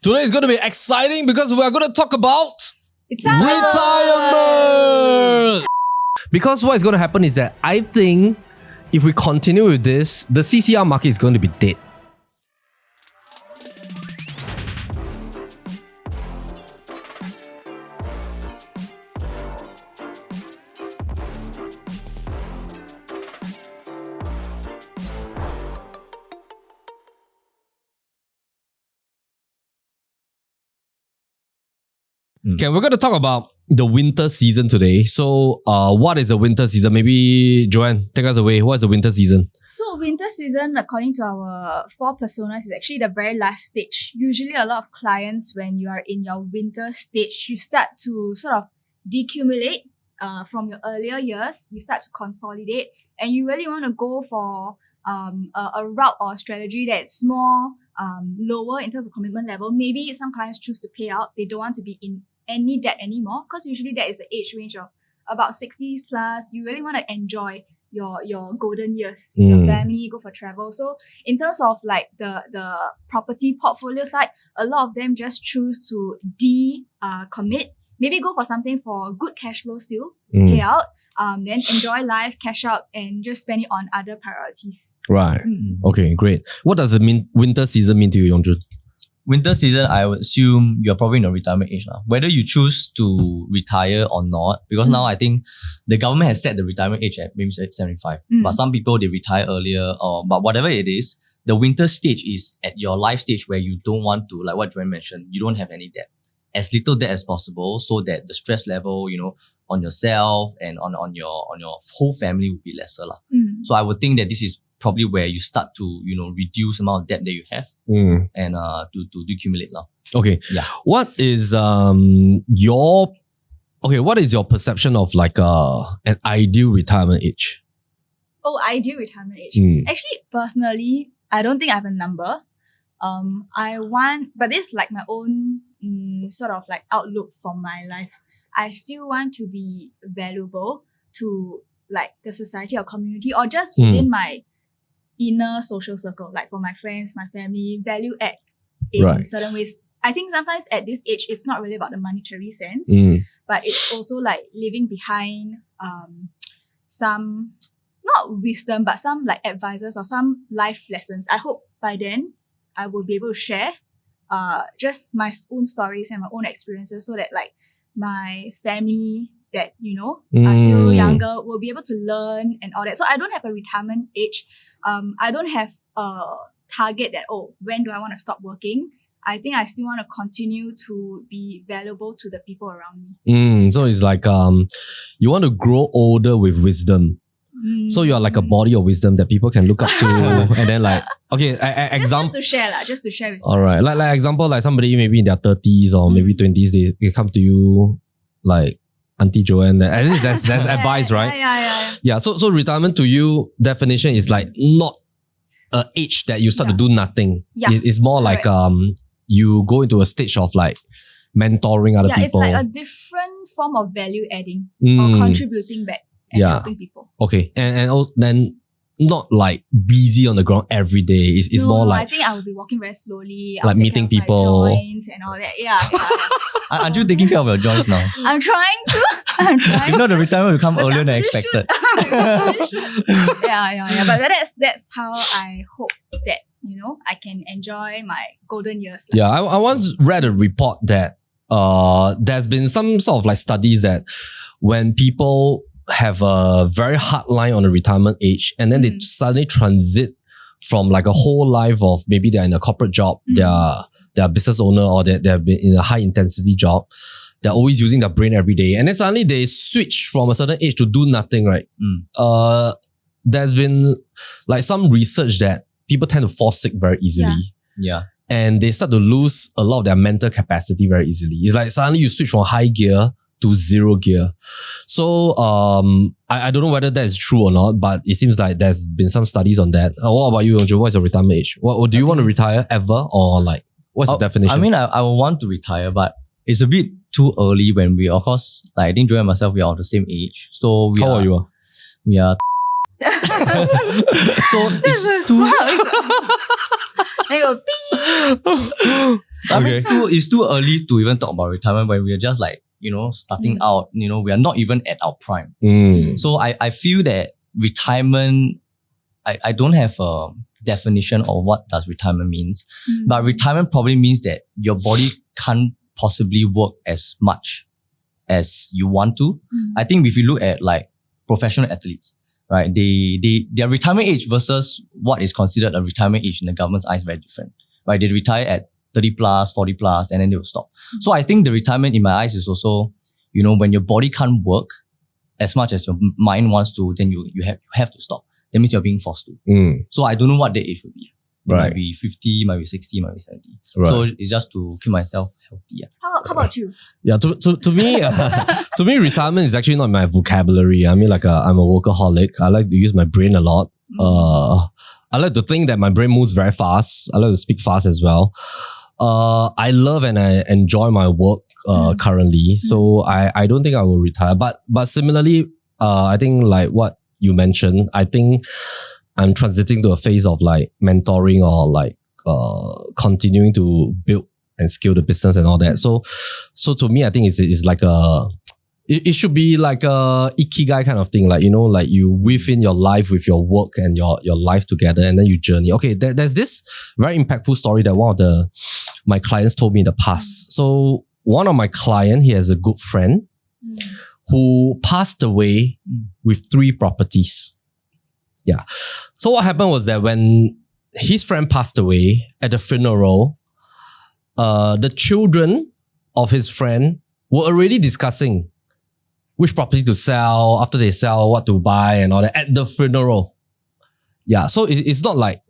Today is going to be exciting because we are going to talk about retirement. Because what is going to happen is that I think if we continue with this, the CCR market is going to be dead. Okay, we're going to talk about the winter season today. So, what is the winter season? Maybe Joanne, take us away. What is the winter season? So winter season, according to our 4 personas, is actually the very last stage. Usually a lot of clients, when you are in your winter stage, you start to sort of decumulate from your earlier years. You start to consolidate and you really want to go for a route or a strategy that's more lower in terms of commitment level. Maybe some clients choose to pay out. They don't want to be in any debt anymore, because usually that is the age range of about 60s plus. You really want to enjoy your golden years with your family, go for travel. So in terms of like the property portfolio side, a lot of them just choose to commit, maybe go for something for good cash flow still, pay out, then enjoy life, cash out, and just spend it on other priorities. Right. Okay, great. What does the winter season mean to you, Yong Zhun? Winter season, I would assume you're probably in a retirement age now. Whether you choose to retire or not, because now I think the government has set the retirement age at maybe 75. But some people, they retire earlier, but whatever it is, the winter stage is at your life stage where you don't want to, like what Joan mentioned, you don't have any debt. As little debt as possible, so that the stress level, on yourself and on your whole family would be lesser. So I would think that this is probably where you start to, reduce the amount of debt that you have and to decumulate. Okay. Yeah. What is what is your perception of like an ideal retirement age? Oh, ideal retirement age. Actually, personally, I don't think I have a number. But this is like my own sort of like outlook for my life. I still want to be valuable to like the society or community, or just within my inner social circle, like for my friends, my family, value add in certain ways. I think sometimes at this age, it's not really about the monetary sense, but it's also like leaving behind some, not wisdom, but some like advices or some life lessons. I hope by then I will be able to share just my own stories and my own experiences, so that like my family that, are still younger will be able to learn and all that. So I don't have a retirement age. I don't have a target that, when do I want to stop working? I think I still want to continue to be valuable to the people around me. So it's like you want to grow older with wisdom. So you're like a body of wisdom that people can look up to, and then like, okay, example. Just to share with you. All right, like example, like somebody maybe in their 30s or maybe 20s, they come to you like Auntie Joanne. At least that's advice, right? Yeah. So retirement to you definition is like not an age that you start to do nothing. Yeah. It's more like you go into a stage of like mentoring other people. It's like a different form of value adding or contributing back and helping people. Okay, and then not like busy on the ground every day. It's more like, I think I will be walking very slowly. Like meeting people, my joints and all that. Yeah. Aren't you taking care of your joints now? I'm trying to. If not, the retirement will come earlier than expected. Yeah. But that's how I hope that, I can enjoy my golden years. Yeah, I once read a report that there's been some sort of like studies that when people have a very hard line on the retirement age and then they suddenly transit from like a whole life of maybe they're in a corporate job, they're a business owner, or they've been in a high intensity job. They're always using their brain every day. And then suddenly they switch from a certain age to do nothing, right? There's been like some research that people tend to fall sick very easily. Yeah. And they start to lose a lot of their mental capacity very easily. It's like suddenly you switch from high gear to 0 gear. So I don't know whether that is true or not, but it seems like there's been some studies on that. What about you, Yong Zhun? What's your retirement age? What do you want to retire ever, or like what's the definition? I mean, I would want to retire, but it's a bit too early when we, of course, like I think Joan and myself, we are on the same age. So how old are you? We are. So it's too. They go beep. I mean, it's too early to even talk about retirement when we're just like, starting out, we are not even at our prime. So I feel that retirement, I don't have a definition of what does retirement means, but retirement probably means that your body can't possibly work as much as you want to. I think if you look at like professional athletes, right, their retirement age versus what is considered a retirement age in the government's eyes is very different, right? They retire at 30 plus, 40 plus, and then they will stop. So I think the retirement in my eyes is also, when your body can't work as much as your mind wants to, then you have to stop. That means you're being forced to. So I don't know what the age would be. It might be 50, might be 60, might be 70. Right. So it's just to keep myself healthy. Yeah. How about you? Yeah, to me, to me, retirement is actually not my vocabulary. I mean, like I'm a workaholic. I like to use my brain a lot. I like to think that my brain moves very fast. I like to speak fast as well. I love and I enjoy my work currently. So I don't think I will retire. But similarly, I think like what you mentioned, I think I'm transiting to a phase of like mentoring or like continuing to build and scale the business and all that. So to me, I think it's like it should be like a ikigai kind of thing. Like, like you weave in your life with your work and your life together, and then you journey. Okay, there's this very impactful story that one of my clients told me in the past. So one of my clients, he has a good friend who passed away with 3 properties. Yeah. So what happened was that when his friend passed away at the funeral, the children of his friend were already discussing which property to sell, after they sell, what to buy and all that at the funeral. Yeah. So it's not like,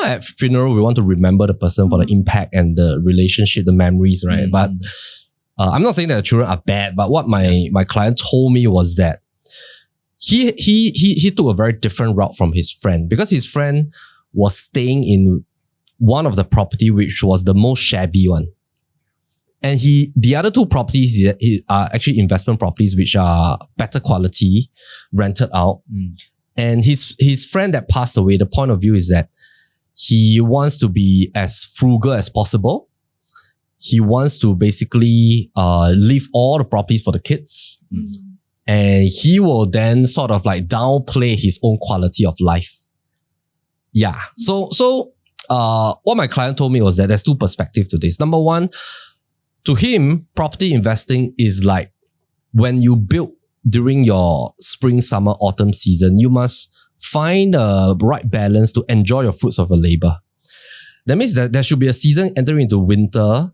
at funeral, we want to remember the person for the impact and the relationship, the memories, right? But I'm not saying that the children are bad, but what my client told me was that he took a very different route from his friend, because his friend was staying in one of the property which was the most shabby one. And the other 2 properties are actually investment properties which are better quality, rented out. And his friend that passed away, the point of view is that he wants to be as frugal as possible. He wants to basically leave all the properties for the kids. And he will then sort of like downplay his own quality of life. Yeah. So what my client told me was that there's 2 perspectives to this. Number one, to him, property investing is like when you build during your spring, summer, autumn season, you must find a right balance to enjoy your fruits of your labor. That means that there should be a season entering into winter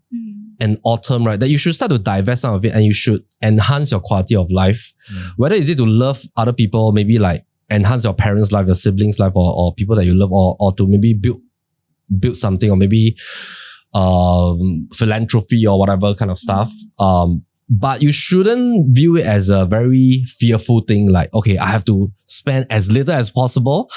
and autumn, right? That you should start to divest some of it and you should enhance your quality of life. Whether is it to love other people, maybe like enhance your parents' life, your siblings' life, or people that you love, or to maybe build something, or maybe philanthropy or whatever kind of stuff. But you shouldn't view it as a very fearful thing. Like, okay, I have to spend as little as possible.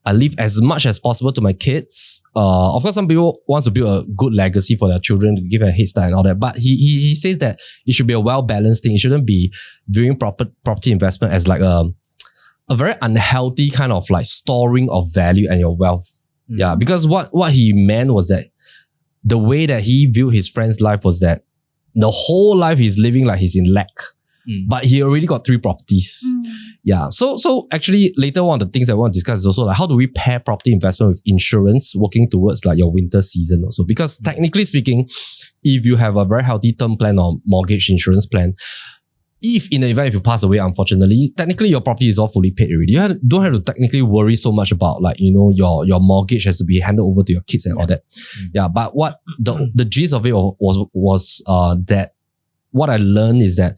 I leave as much as possible to my kids. Of course, some people want to build a good legacy for their children to give a head start and all that. But he says that it should be a well-balanced thing. It shouldn't be viewing property investment as like a very unhealthy kind of like storing of value and your wealth. Yeah, because what he meant was that the way that he viewed his friend's life was that the whole life he's living like he's in lack. But he already got 3 properties. Yeah. So actually later one of the things I want to discuss is also like how do we pair property investment with insurance working towards like your winter season also? Because technically speaking, if you have a very healthy term plan or mortgage insurance plan, if in the event if you pass away, unfortunately, technically your property is all fully paid already. You don't have to technically worry so much about like, your mortgage has to be handed over to your kids and all that. Yeah. But what the gist of it was that what I learned is that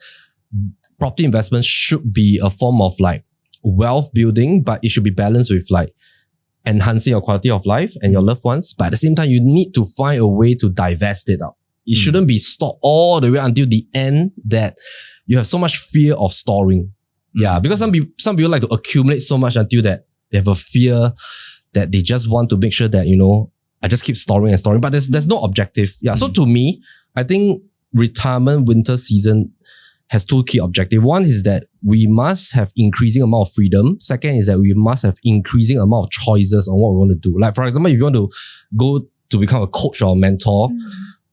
property investment should be a form of like wealth building, but it should be balanced with like enhancing your quality of life and your loved ones. But at the same time, you need to find a way to divest it out. It shouldn't be stored all the way until the end that you have so much fear of storing. Yeah, because some people like to accumulate so much until that they have a fear that they just want to make sure that, I just keep storing and storing, but there's no objective. Yeah. So to me, I think retirement winter season has 2 key objectives. One is that we must have increasing amount of freedom. Second is that we must have increasing amount of choices on what we want to do. Like for example, if you want to go to become a coach or a mentor,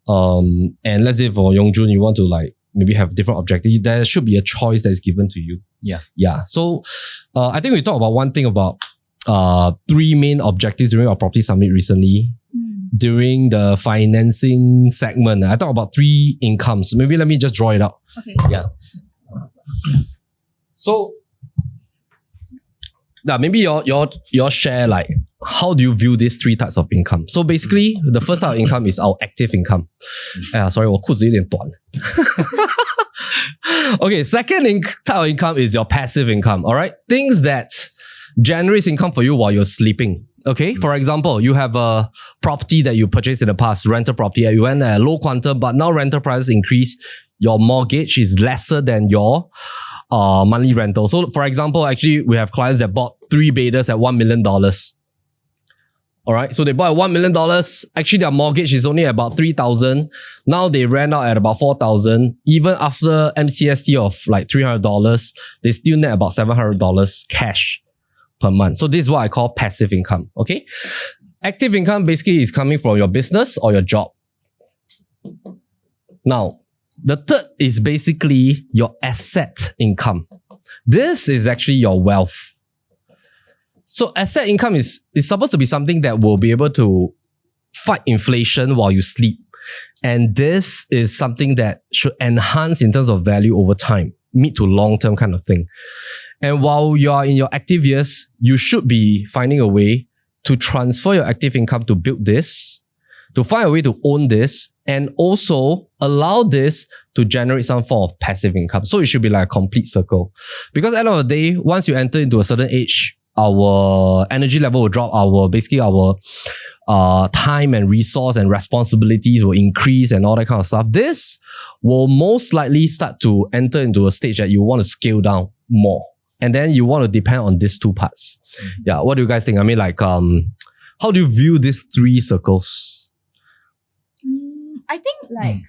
and let's say for Yong Zhun, you want to like maybe have different objectives, there should be a choice that is given to you. Yeah. So I think we talked about one thing about three main objectives during our property summit recently. During the financing segment, I talked about three incomes. Maybe let me just draw it out. Okay. Yeah. So now maybe your share like how do you view these three types of income? So basically, the first type of income is our active income. Sorry, 我裤子有点短. Okay, second type of income is your passive income. All right, things that generates income for you while you're sleeping. Okay, for example, you have a property that you purchased in the past, rental property, you went at a low quantum, but now rental prices increase, your mortgage is lesser than your monthly rental. So for example, actually, we have clients that bought 3 beders at $1 million. All right, so they bought at $1 million. Actually, their mortgage is only about $3,000. Now they rent out at about $4,000. Even after MCST of like $300, they still net about $700 cash per month. So this is what I call passive income. Okay, active income basically is coming from your business or your job. Now, the third is basically your asset income. This is actually your wealth. So asset income is supposed to be something that will be able to fight inflation while you sleep. And this is something that should enhance in terms of value over time, mid to long term kind of thing. And while you are in your active years, you should be finding a way to transfer your active income to build this, to find a way to own this, and also allow this to generate some form of passive income. So it should be like a complete circle. Because at the end of the day, once you enter into a certain age, our energy level will drop, our time and resource and responsibilities will increase and all that kind of stuff. This will most likely start to enter into a stage that you want to scale down more. And then you want to depend on these two parts. Yeah, what do you guys think? I mean, like, how do you view these three circles? I think like,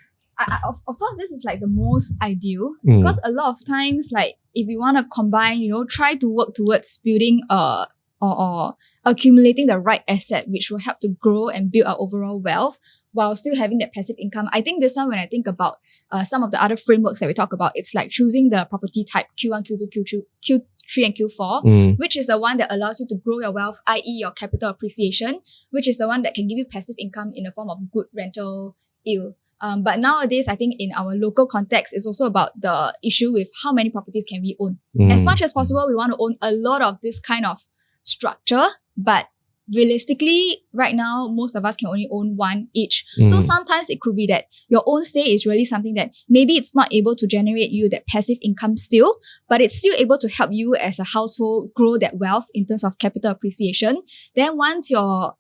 of course, this is like the most ideal because a lot of times, like, if you want to combine, try to work towards building or accumulating the right asset, which will help to grow and build our overall wealth while still having that passive income. I think this one, when I think about some of the other frameworks that we talk about, it's like choosing the property type Q1, Q2, Q3, and Q4, which is the one that allows you to grow your wealth, i.e. your capital appreciation, which is the one that can give you passive income in the form of good rental yield. But nowadays, I think in our local context, it's also about the issue with how many properties can we own. As much as possible, we want to own a lot of this kind of structure, but realistically, right now, most of us can only own one each. So sometimes it could be that your own stay is really something that maybe it's not able to generate you that passive income still, but it's still able to help you as a household grow that wealth in terms of capital appreciation. Then once your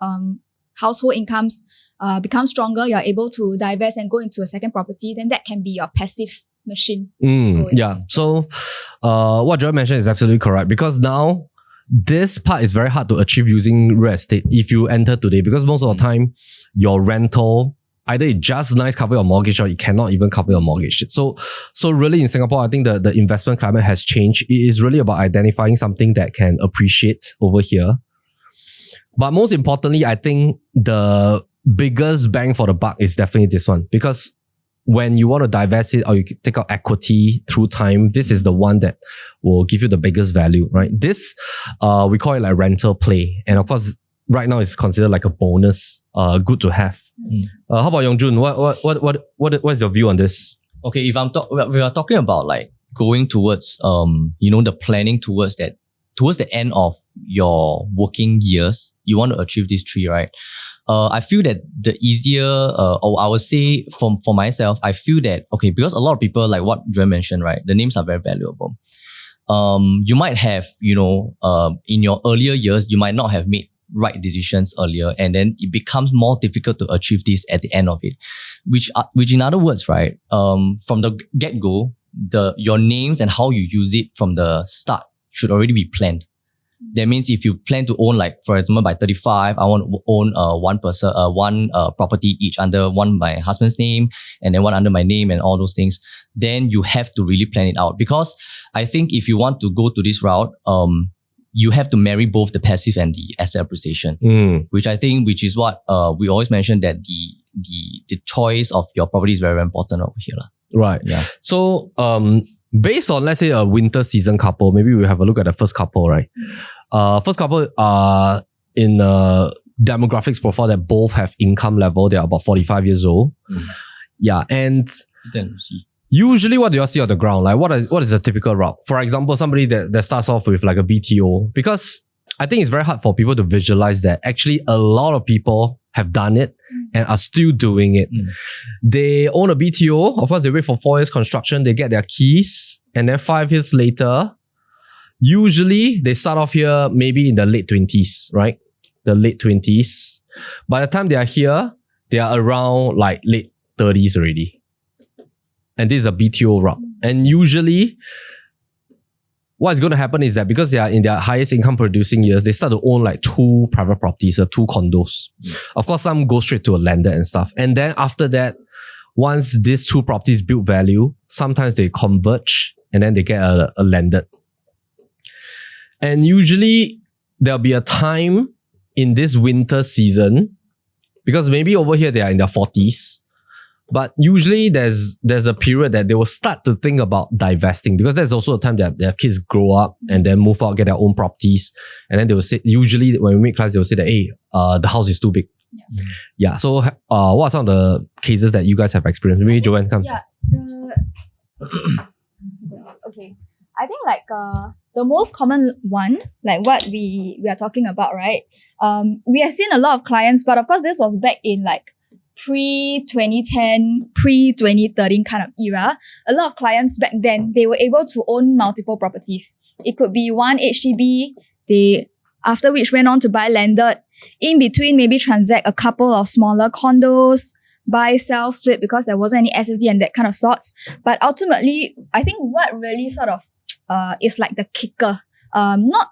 household incomes become stronger, you're able to divest and go into a second property, then that can be your passive machine. Yeah. So what Joan mentioned is absolutely correct, because now this part is very hard to achieve using real estate if you enter today, because most of the time your rental, either it just nice cover your mortgage or it cannot even cover your mortgage. So really in Singapore, I think the investment climate has changed. It is really about identifying something that can appreciate over here. But most importantly, I think the biggest bang for the buck is definitely this one, because when you want to divest it or you take out equity through time, this is the one that will give you the biggest value, right? This, we call it like rental play. And of course, right now it's considered like a bonus, good to have. How about Yong Zhun? What is your view on this? Okay, if we are talking about like going towards, the planning towards the end of your working years, you want to achieve these three, right? I feel that the easier, or I would say for myself, I feel that, okay, because a lot of people, like what Joan mentioned, right? The names are very valuable. You might have, in your earlier years, you might not have made right decisions earlier, and then it becomes more difficult to achieve this at the end of it. Which in other words, right, from the get-go, your names and how you use it from the start should already be planned. That means if you plan to own, like, for example, by 35, I want to own one property each under one my husband's name and then one under my name and all those things, then you have to really plan it out. Because I think if you want to go to this route, you have to marry both the passive and the asset appreciation, which is what we always mention, that the choice of your property is very, very important over here. Right. Yeah. So, based on, let's say, a winter season couple, maybe we have a look at the first couple, right? First couple are in a demographics profile that both have income level. They're about 45 years old. Yeah. And Then see. usually what do you see on the ground? Like what is a typical route? For example, somebody that starts off with like a BTO, because I think it's very hard for people to visualize that actually a lot of people have done it and are still doing it. They own a BTO. Of course, they wait for 4 years construction. They get their keys. And then 5 years later, usually they start off here maybe in the late 20s, right? The late 20s. By the time they are here, they are around like late 30s already. And this is a BTO route. And usually, what's going to happen is that because they are in their highest income producing years, they start to own like 2 private properties or 2 condos. Of course, some go straight to a lender and stuff. And then after that, once these 2 properties build value, sometimes they converge and then they get a landed. And usually, there'll be a time in this winter season, because maybe over here they are in their 40s, but usually there's a period that they will start to think about divesting, because there's also a time that their kids grow up and then move out, get their own properties. And then they will say, usually when we meet clients, they will say that, hey, the house is too big. Yeah. So what are some of the cases that you guys have experienced? Maybe Joan, come. Yeah. Okay. I think like the most common one, like what we are talking about, right? We have seen a lot of clients, but of course this was back in like pre-2010, pre-2013 kind of era. A lot of clients back then, they were able to own multiple properties. It could be one HDB, after which went on to buy landed. In between, maybe transact a couple of smaller condos, buy, sell, flip, because there wasn't any SSD and that kind of sorts. But ultimately, I think what really sort of is like the kicker, not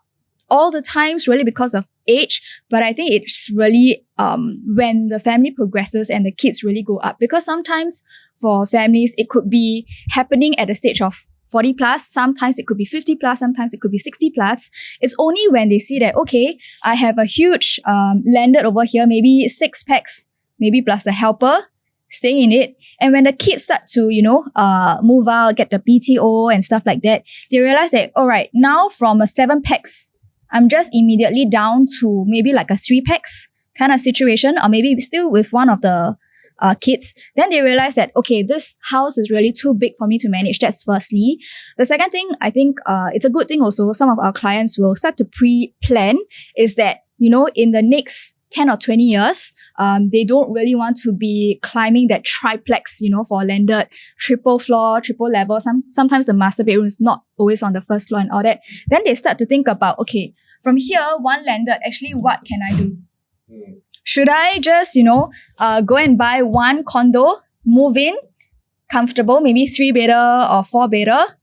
all the times really because of age, but I think it's really when the family progresses and the kids really grow up. Because sometimes for families, it could be happening at the stage of 40 plus, sometimes it could be 50 plus, sometimes it could be 60 plus. It's only when they see that, okay, I have a huge landed over here, maybe 6 packs, maybe plus the helper, staying in it. And when the kids start to, move out, get the BTO and stuff like that, they realize that, all right, now from a 7 packs, I'm just immediately down to maybe like a 3 packs kind of situation, or maybe still with one of the kids. Then they realize that, okay, this house is really too big for me to manage. That's firstly. The second thing, I think it's a good thing also, some of our clients will start to pre-plan, is that, in the next 10 or 20 years, they don't really want to be climbing that triplex, for landed, triple floor, triple level. Sometimes the master bedroom is not always on the first floor and all that. Then they start to think about, okay, from here, one landed, actually, what can I do? Should I just, go and buy one condo, move in, comfortable, maybe 3-bedder or 4-bedder?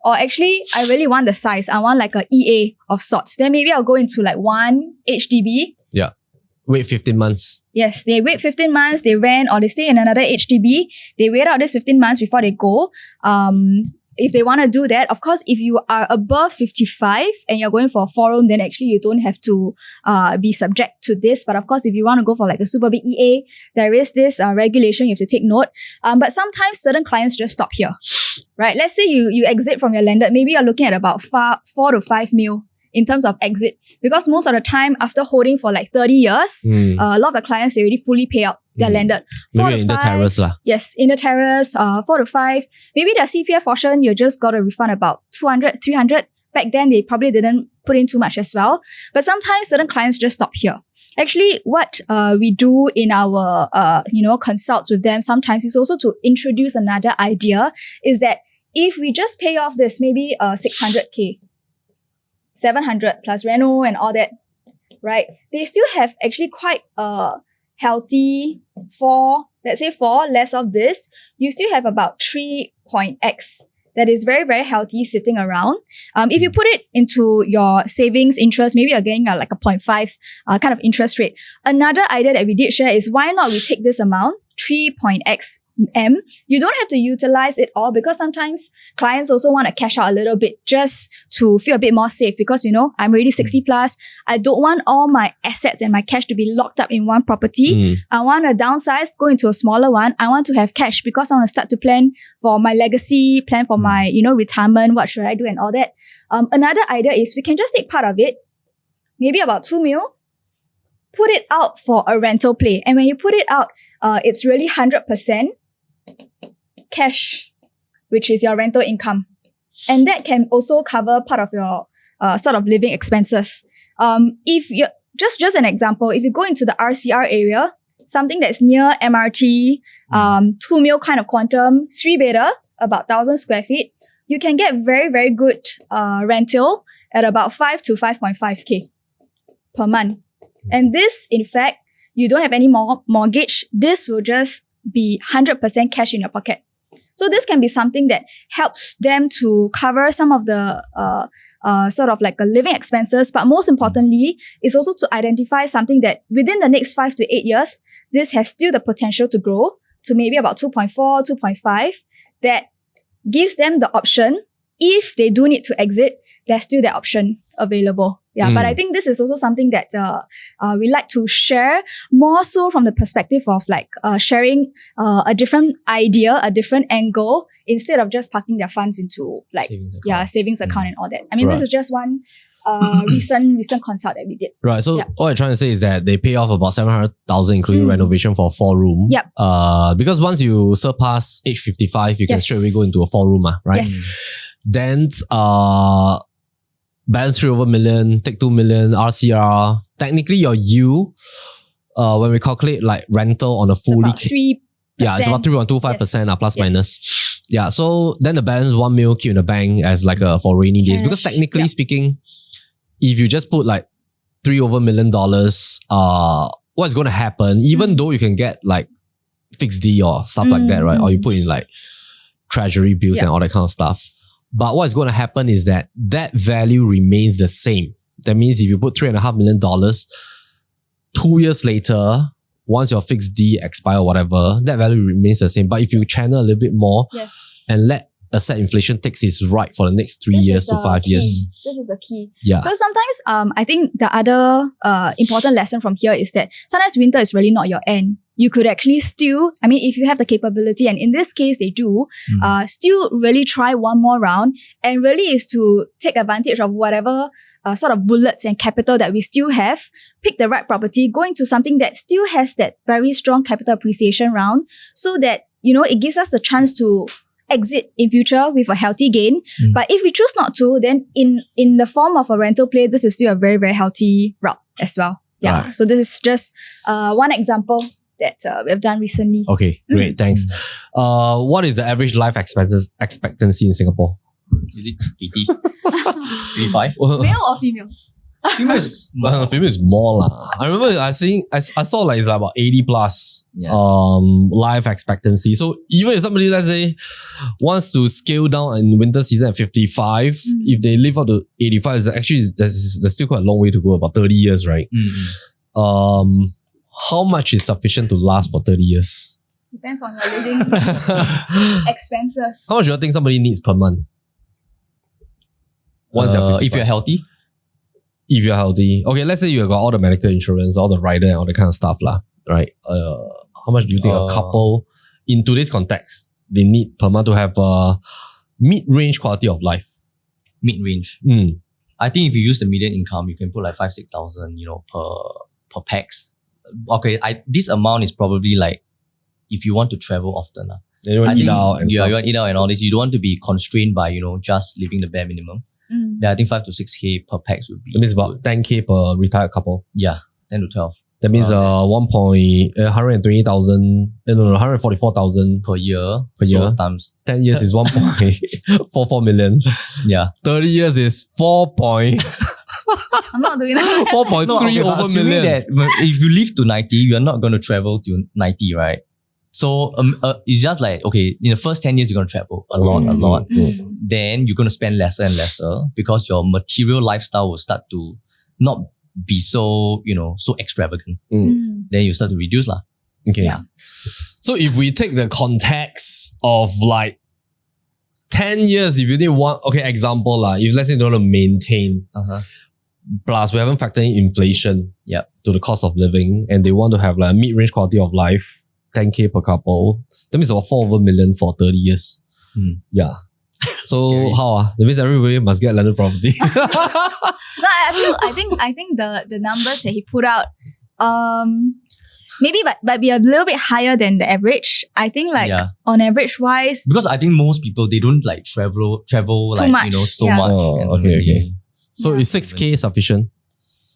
Or actually, I really want the size. I want like a EA of sorts. Then maybe I'll go into like one HDB. Yeah. Wait 15 months. Yes, they wait 15 months, they rent or they stay in another HDB. They wait out this 15 months before they go. If they want to do that, of course, if you are above 55 and you're going for a 4-room, then actually you don't have to be subject to this. But of course, if you want to go for like a super big EA, there is this regulation you have to take note. But sometimes certain clients just stop here, right? Let's say you exit from your landed. Maybe you're looking at about 4 to 5 mil in terms of exit. Because most of the time, after holding for like 30 years, a lot of the clients, they already fully pay out their landed. Maybe in the terrace lah. Yes, in the terrace, 4 to 5. Maybe their CPF portion, you just got a refund about 200, 300. Back then, they probably didn't put in too much as well. But sometimes certain clients just stop here. Actually, what we do in our, consults with them sometimes is also to introduce another idea, is that if we just pay off this, maybe 600K, 700 plus reno and all that, right? They still have actually quite a healthy 4, let's say 4, less of this. You still have about 3.x that is very, very healthy sitting around. If you put it into your savings interest, maybe you're getting like a 0.5 kind of interest rate. Another idea that we did share is why not we take this amount, 3.x, M, you don't have to utilize it all, because sometimes clients also want to cash out a little bit just to feel a bit more safe, because, I'm already 60 plus. I don't want all my assets and my cash to be locked up in one property. I want to downsize, go into a smaller one. I want to have cash because I want to start to plan for my legacy, plan for my, retirement. What should I do and all that. Another idea is we can just take part of it, maybe about 2 mil, put it out for a rental play. And when you put it out, it's really 100% cash, which is your rental income. And that can also cover part of your sort of living expenses. If you just an example, if you go into the RCR area, something that's near MRT, 2 mil kind of quantum, 3-bedder, about 1,000 square feet, you can get very, very good rental at about 5 to 5.5K per month. And this, in fact, you don't have any mortgage. This will just be 100% cash in your pocket. So this can be something that helps them to cover some of the sort of like a living expenses. But most importantly, is also to identify something that within the next 5 to 8 years, this has still the potential to grow to maybe about 2.4, 2.5. That gives them the option. If they do need to exit, there's still that option available. Yeah, but I think this is also something that we like to share more so from the perspective of like sharing a different idea, a different angle, instead of just parking their funds into like savings account and all that. I mean, this is just one recent consult that we did. Right. So all I'm trying to say is that they pay off about 700,000 including renovation for a 4-room. Yep. Because once you surpass age 55, you can straight away go into a 4-room, right? Yes. Then balance 3 over million, take 2 million, RCR. Technically, your yield, when we calculate like rental on a fully... It's about 3%. Yeah, it's about 3.25% plus minus. Yeah, so then the balance 1 mil keep in the bank as like for rainy days. Because technically speaking, if you just put like $3 over million, what's going to happen, even though you can get like fixed D or stuff like that, right? Or you put in like treasury bills and all that kind of stuff. But what's going to happen is that value remains the same. That means if you put $3.5 million, 2 years later, once your fixed D expire or whatever, that value remains the same. But if you channel a little bit more and let asset inflation takes its right for the next 3 years to 5 years. This is the key. Yeah. Because sometimes I think the other important lesson from here is that sometimes winter is really not your end. You could actually still, I mean, if you have the capability, and in this case they do, still really try one more round, and really is to take advantage of whatever sort of bullets and capital that we still have, pick the right property, go into something that still has that very strong capital appreciation round, so that, it gives us the chance to exit in future with a healthy gain. But if we choose not to, then in the form of a rental play, this is still a very, very healthy route as well. Yeah. Right. So this is just one example that we've done recently. Okay, great, thanks. What is the average life expectancy in Singapore? Is it 80? 85? Male or female? Female is female is more lah. I remember I saw like it's like about 80 plus life expectancy. So even if somebody, let's say, wants to scale down in winter season at 55, if they live up to 85, there's still quite a long way to go, about 30 years, right? How much is sufficient to last for 30 years? Depends on your living expenses. How much do you think somebody needs per month? Once they're 55? If you're healthy? If you're healthy. Okay, let's say you got all the medical insurance, all the rider and all that kind of stuff lah, right? How much do you think a couple, in today's context, they need per month to have a mid-range quality of life? Mid-range? I think if you use the median income, you can put like 5,000-6,000, per pax. Okay, this amount is probably like if you want to travel often. You want to eat out and stuff. You want to eat out and all this. You don't want to be constrained by, just living the bare minimum. Yeah, I think 5 to 6K per pax would be. That means about 10K per retired couple. Yeah, 10 to 12. That means 144,000 per year. So times 10 years is 1.44 million. Yeah. 30 years is 4. I'm not doing that. 4.3 over million. That if you live to 90, you're not going to travel to 90, right? So it's just like, okay, in the first 10 years, you're going to travel a lot. Then you're going to spend lesser and lesser because your material lifestyle will start to not be so, so extravagant. Then you start to reduce lah. Okay. Yeah. So if we take the context of like 10 years, if you need one, okay, example lah, if let's say you want to maintain, plus we haven't factored in inflation to the cost of living, and they want to have like a mid-range quality of life, 10K per couple, that means about 4 over million for 30 years. Yeah. So Scary. how? That means everybody must get landed property. No, I think the numbers that he put out, maybe but be a little bit higher than the average. I think like on average wise, because I think most people, they don't like travel Too like, much, so yeah. much. Oh, and okay. So is 6K sufficient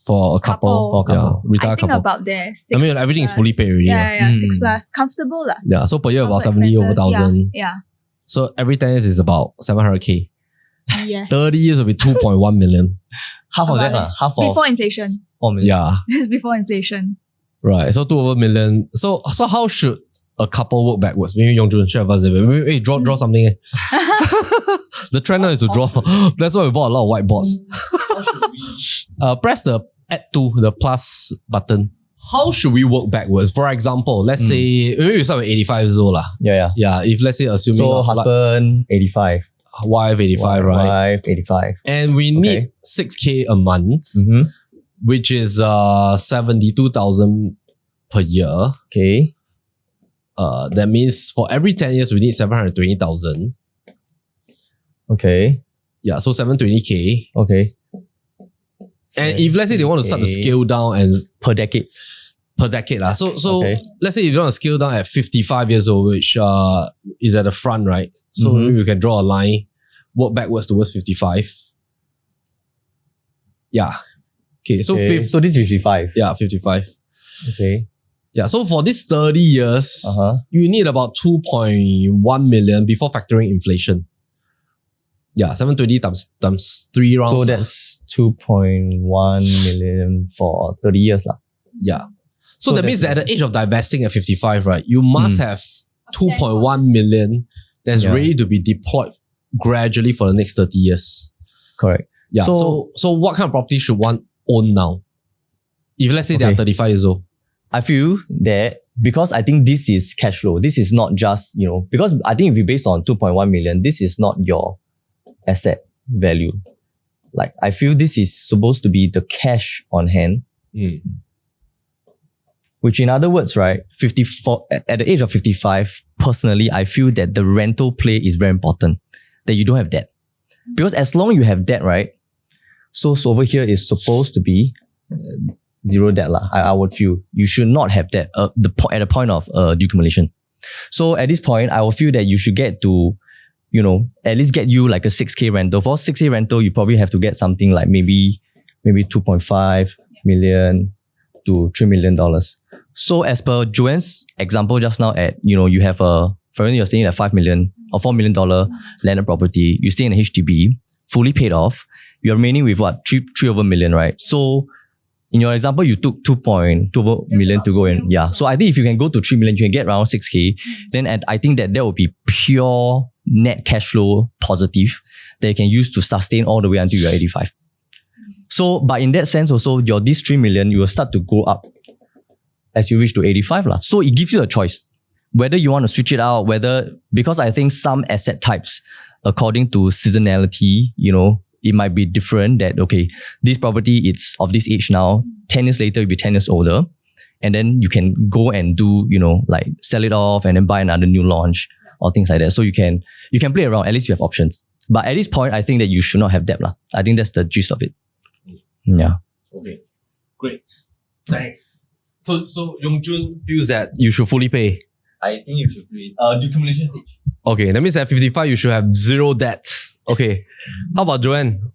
for a couple? For a couple. Retire I think couple. about there. I mean, everything is fully paid already. Yeah, 6+, comfortable lah. Yeah, so per year about Also 70 over expenses, 1,000. Yeah. So every 10 years is about 700K. Yes. 30 years will be 2.1 million. Half of that, About half of before inflation. 4 million. Yeah, This is before inflation. right. So 2 over million. So how should a couple work backwards? Maybe Yong Zhun share with us. Maybe draw something. The trend now is to draw. That's why we bought a lot of whiteboards. Press the add to the plus button. How should we work backwards? For example, let's say maybe we start with 85 years old lah. Yeah. Yeah, if let's say assuming So husband, 85. wife 85, right? Wife, 85. And we need 6K a month, which is 72,000 per year. Okay. That means for every 10 years we need 720,000. Okay. Yeah, so 720K. Okay. And if let's say they want to start to scale down and per decade. lah. So Okay. let's say if you want to scale down at 55 years old, which is at the front, right? So maybe you can draw a line, work backwards towards 55. Yeah. Okay, so So this is 55. yeah, 55. Okay. Yeah, so for this 30 years, you need about 2.1 million before factoring inflation. Yeah, 720 times 3 rounds. So that's 2.1 million for 30 years lah. Yeah. So that means that's that at the age of divesting at 55, right, you must have 2.1 million that's ready to be deployed gradually for the next 30 years. Correct. Yeah. So what kind of property should one own now? If let's say they are 35 years old. I feel that because I think this is cash flow. This is not just, because I think if you based on 2.1 million, this is not your asset value. Like, I feel this is supposed to be the cash on hand. Which in other words, right, 54 at the age of 55, personally, I feel that the rental play is very important. That you don't have debt. Because as long as you have debt, right, so over here is supposed to be zero debt lah. I would feel you should not have debt at the point of decumulation. So at this point, I would feel that you should get to, at least get you like a 6K rental. For 6K rental, you probably have to get something like maybe 2.5 million to $3 million. So as per Joanne's example just now you have for you're staying at $5 million or $4 million landed property, you stay in a HDB, fully paid off, you're remaining with what? 3 over million, right? So in your example, you took 2.2 million to go in. Yeah. So I think if you can go to 3 million, you can get around 6K. Then I think that will be pure net cash flow positive that you can use to sustain all the way until you're 85. So, but in that sense also, this 3 million, you will start to go up as you reach to 85 lah. So it gives you a choice. Whether you want to switch it out, because I think some asset types, according to seasonality, it might be different that, okay, this property, it's of this age now, 10 years later, you'll be 10 years older. And then you can go and do, like sell it off and then buy another new launch or things like that. So you can play around, at least you have options. But at this point, I think that you should not have debt lah. I think that's the gist of it. Yeah. Okay. Great. Thanks. So Yong Zhun feels that you should fully pay. I think you should fully, decumulation stage. Okay, that means at 55, you should have zero debt. Okay. How about Joanne?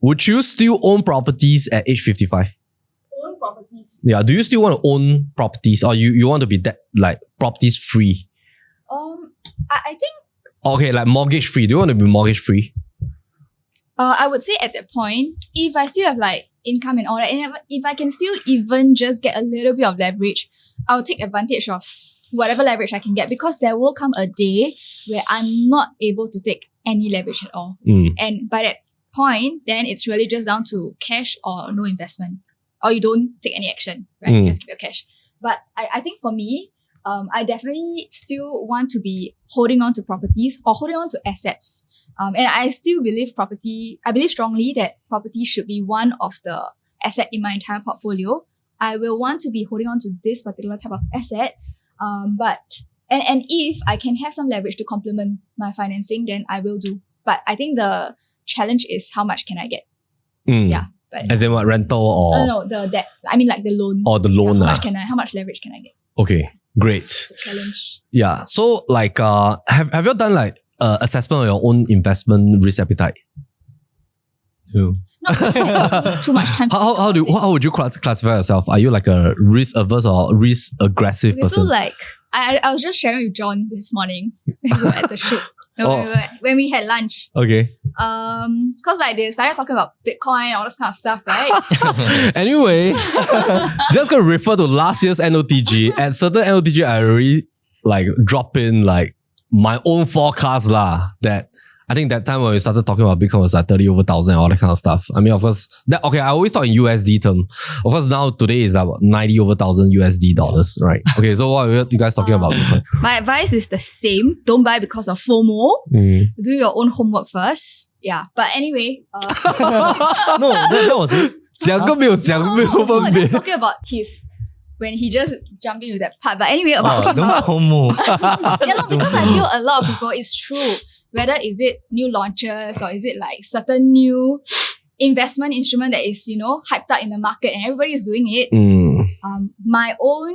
Would you still own properties at age 55? Own properties. Yeah. Do you still want to own properties or you want to be properties free? I think Okay, like mortgage free. Do you want to be mortgage free? I would say at that point, if I still have like income and all that, and if I can still even just get a little bit of leverage, I'll take advantage of whatever leverage I can get, because there will come a day where I'm not able to take any leverage at all. And by that point, then it's really just down to cash or no investment, or you don't take any action, right? You just keep your cash. But I think for me, I definitely still want to be holding on to properties or holding on to assets. And I still believe I believe strongly that property should be one of the asset in my entire portfolio. I will want to be holding on to this particular type of asset. But if I can have some leverage to complement my financing, then I will do. But I think the challenge is how much can I get? Yeah. But as in what, rental or? no, the debt. I mean like the loan. Or the loan. How much leverage can I get? Okay, great. It's a challenge. Yeah. So like, have you done like assessment of your own investment risk appetite? No. Not too much time. How would you classify yourself? Are you like a risk averse or risk aggressive person? So like I was just sharing with John this morning when we were at the shoot. When we had lunch. Okay. Cause like they started talking about Bitcoin, all this kind of stuff, right? Anyway, just gonna refer to last year's NOTG. At certain NOTG, I already like drop in like my own forecast lah. That I think that time when we started talking about Bitcoin was like 30,000 all that kind of stuff. I mean, of course, I always talk in USD term. Of course, now today is about 90,000 USD dollars, right? Okay, so what are you guys talking about Bitcoin? My advice is the same. Don't buy because of FOMO. Do your own homework first. Yeah, but anyway. No, that was it. 讲都没有讲，没有分别。 That's talking about when he just jumped into that part. But anyway, about don't FOMO. yeah, because I feel a lot of people, it's true. Whether is it new launches or is it like certain new investment instrument that is, hyped up in the market and everybody is doing it. My own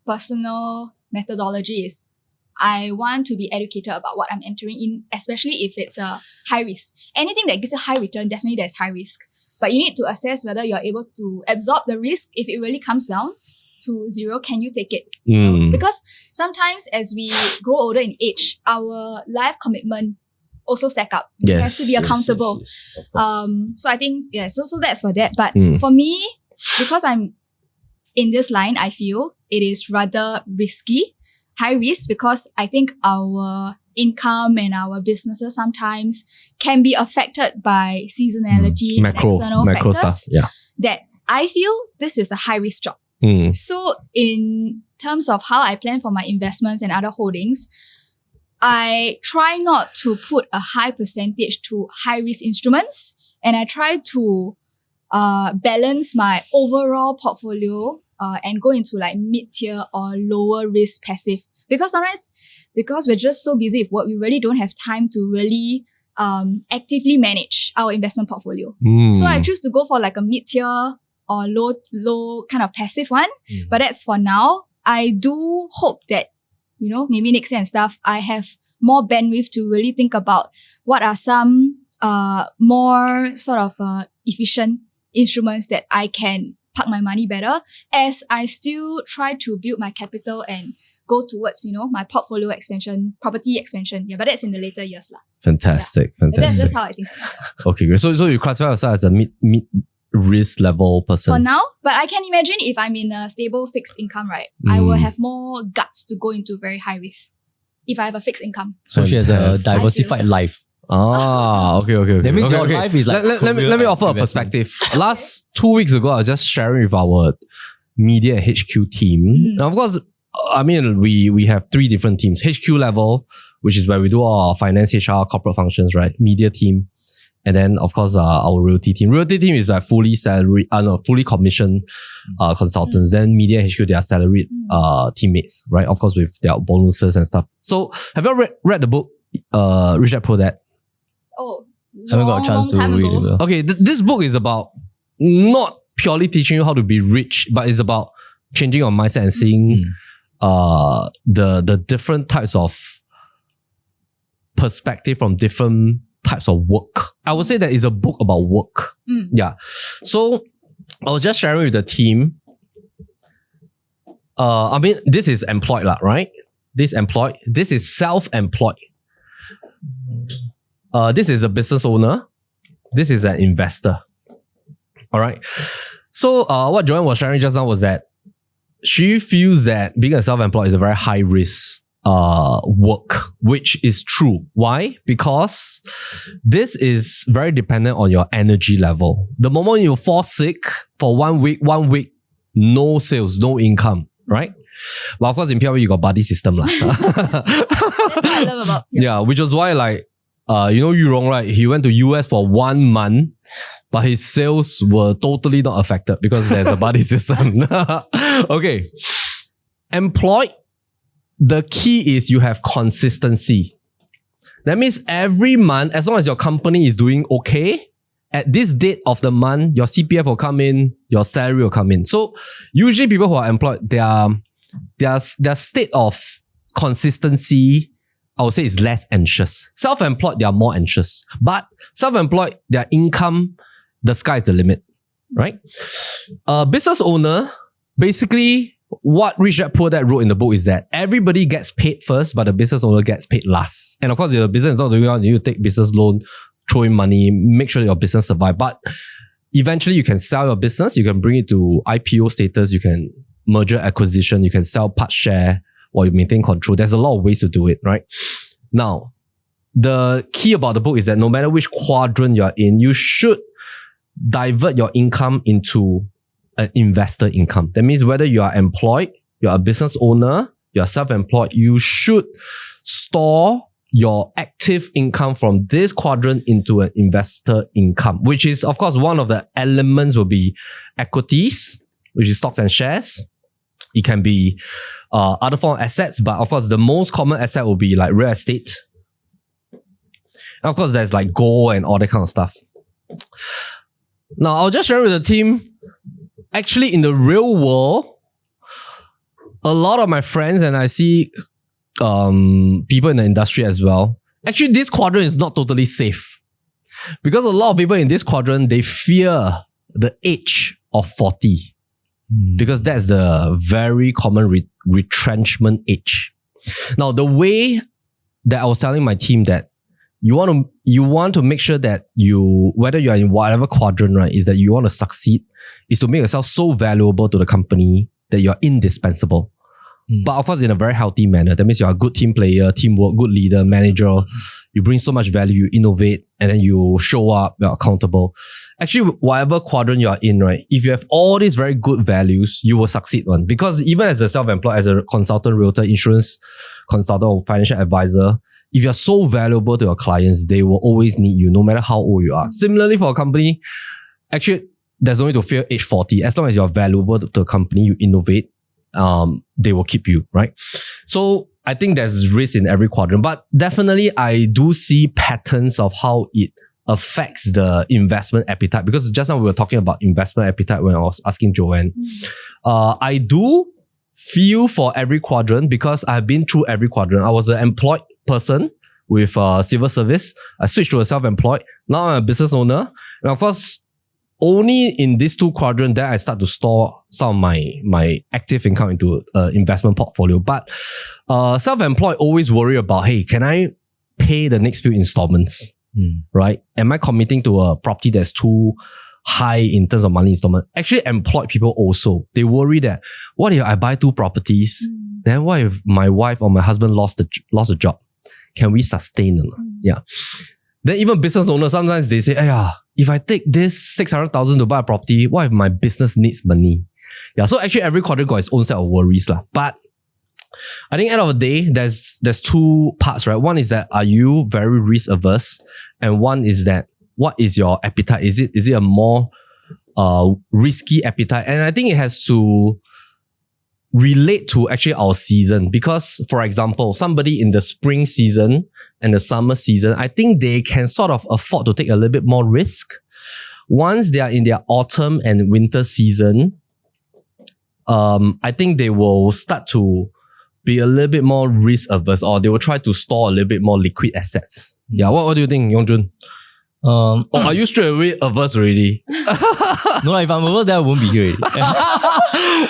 personal methodology is I want to be educated about what I'm entering in, especially if it's a high risk. Anything that gives a high return, definitely there's high risk. But you need to assess whether you're able to absorb the risk. If it really comes down to zero, can you take it? Because sometimes as we grow older in age, our life commitment also stack up. It has to be accountable. So I think, so that's for that. But for me, because I'm in this line, I feel it is rather risky, high risk, because I think our income and our businesses sometimes can be affected by seasonality and external factors stuff, that I feel this is a high risk job. So in terms of how I plan for my investments and other holdings, I try not to put a high percentage to high risk instruments, and I try to balance my overall portfolio and go into like mid-tier or lower risk passive. Because sometimes, because we're just so busy with work, we really don't have time to really actively manage our investment portfolio. So I choose to go for like a mid-tier or low kind of passive one. But that's for now. I do hope that, maybe next year and stuff, I have more bandwidth to really think about what are some more sort of efficient instruments that I can park my money better as I still try to build my capital and go towards, my portfolio expansion, property expansion. Yeah, but that's in the later years lah. Fantastic. That's how I think about it. Okay, great. So you classify yourself as a mid risk level person? For now, but I can imagine if I'm in a stable fixed income, right, I will have more guts to go into very high risk if I have a fixed income. So she has a diversified life. Okay. That means your okay. life is like... Let me offer a perspective. Last 2 weeks ago, I was just sharing with our media HQ team. Now, of course, I mean, we have 3 different teams. HQ level, which is where we do all our finance, HR, corporate functions, right? Media team. And then, of course, our realty team. Realty team is like fully commissioned consultants. Then media HQ, they are salaried teammates, right? Of course, with their bonuses and stuff. So, have you read the book, Rich Dad Poor Dad? Oh, haven't got a chance to read it. Okay, this book is about not purely teaching you how to be rich, but it's about changing your mindset and seeing the different types of perspective from different types of work. I would say that it's a book about work. Yeah. So I was just sharing with the team. I mean, this is employed, right? This is self-employed. This is a business owner. This is an investor. All right. So what Joan was sharing just now was that she feels that being a self-employed is a very high risk work, which is true. Why? Because this is very dependent on your energy level. The moment you fall sick for 1 week, no sales, no income, right? But of course, in PRV, you got buddy system lah. That's what I love about PRV. Yeah, which was why like, you know Yu Rong, right? He went to US for 1 month, but his sales were totally not affected because there's a buddy system. Okay. Employed, the key is you have consistency. That means every month, as long as your company is doing okay, at this date of the month, your CPF will come in, your salary will come in. So usually people who are employed, their state of consistency, I would say, is less anxious. Self-employed, they are more anxious. But self-employed, their income, the sky is the limit, right? Business owner, basically, what Rich Dad Poor Dad wrote in the book is that everybody gets paid first, but the business owner gets paid last. And of course, if the business is not doing well, you need to take business loan, throw in money, make sure your business survives. But eventually, you can sell your business, you can bring it to IPO status, you can merger acquisition, you can sell part share, or you maintain control. There's a lot of ways to do it, right? Now, the key about the book is that no matter which quadrant you're in, you should divert your income into an investor income. That means whether you are employed, you're a business owner, you're self-employed, you should store your active income from this quadrant into an investor income, which is, of course, one of the elements will be equities, which is stocks and shares. It can be other form of assets, but of course, the most common asset will be like real estate. And of course, there's like gold and all that kind of stuff. Now, I'll just share with the team, actually in the real world, a lot of my friends, and I see people in the industry as well, actually this quadrant is not totally safe. Because a lot of people in this quadrant, they fear the age of 40. Because that's the very common retrenchment age. Now, the way that I was telling my team that you want to make sure that whether you are in whatever quadrant, right, is that you want to succeed, is to make yourself so valuable to the company that you're indispensable. But of course, in a very healthy manner. That means you're a good team player, teamwork, good leader, manager. You bring so much value, you innovate, and then you show up, you're accountable. Actually, whatever quadrant you are in, right, if you have all these very good values, you will succeed one. Because even as a self-employed, as a consultant, realtor, insurance consultant, or financial advisor, if you're so valuable to your clients, they will always need you, no matter how old you are. Similarly, for a company, actually, there's no need to fear age 40. As long as you're valuable to a company, you innovate, they will keep you, right? So I think there's risk in every quadrant, but definitely I do see patterns of how it affects the investment appetite, because just now we were talking about investment appetite when I was asking Joanne. I do feel for every quadrant because I've been through every quadrant. I was an employed person with civil service. I switched to a self-employed. Now I'm a business owner. And of course, only in these two quadrants that I start to store some of my active income into an investment portfolio. But self-employed always worry about, hey, can I pay the next few installments? Right? Am I committing to a property that's too high in terms of monthly installment? Actually, employed people also, they worry that, what if I buy 2 properties? Then what if my wife or my husband lost a job? Can we sustain or not? Yeah. Then even business owners, sometimes they say, if I take this 600,000 to buy a property, what if my business needs money? Yeah, so actually every quadrant got its own set of worries lah. But I think at the end of the day, there's 2 parts, right? One is that, are you very risk averse? And one is that, what is your appetite? Is it a more risky appetite? And I think it has to relate to actually our season. Because, for example, somebody in the spring season and the summer season, I think they can sort of afford to take a little bit more risk. Once they are in their autumn and winter season, I think they will start to be a little bit more risk averse, or they will try to store a little bit more liquid assets. Yeah, what do you think, Yong Zhun? Or are you straight away averse already? No, if I'm averse, then I won't be here already.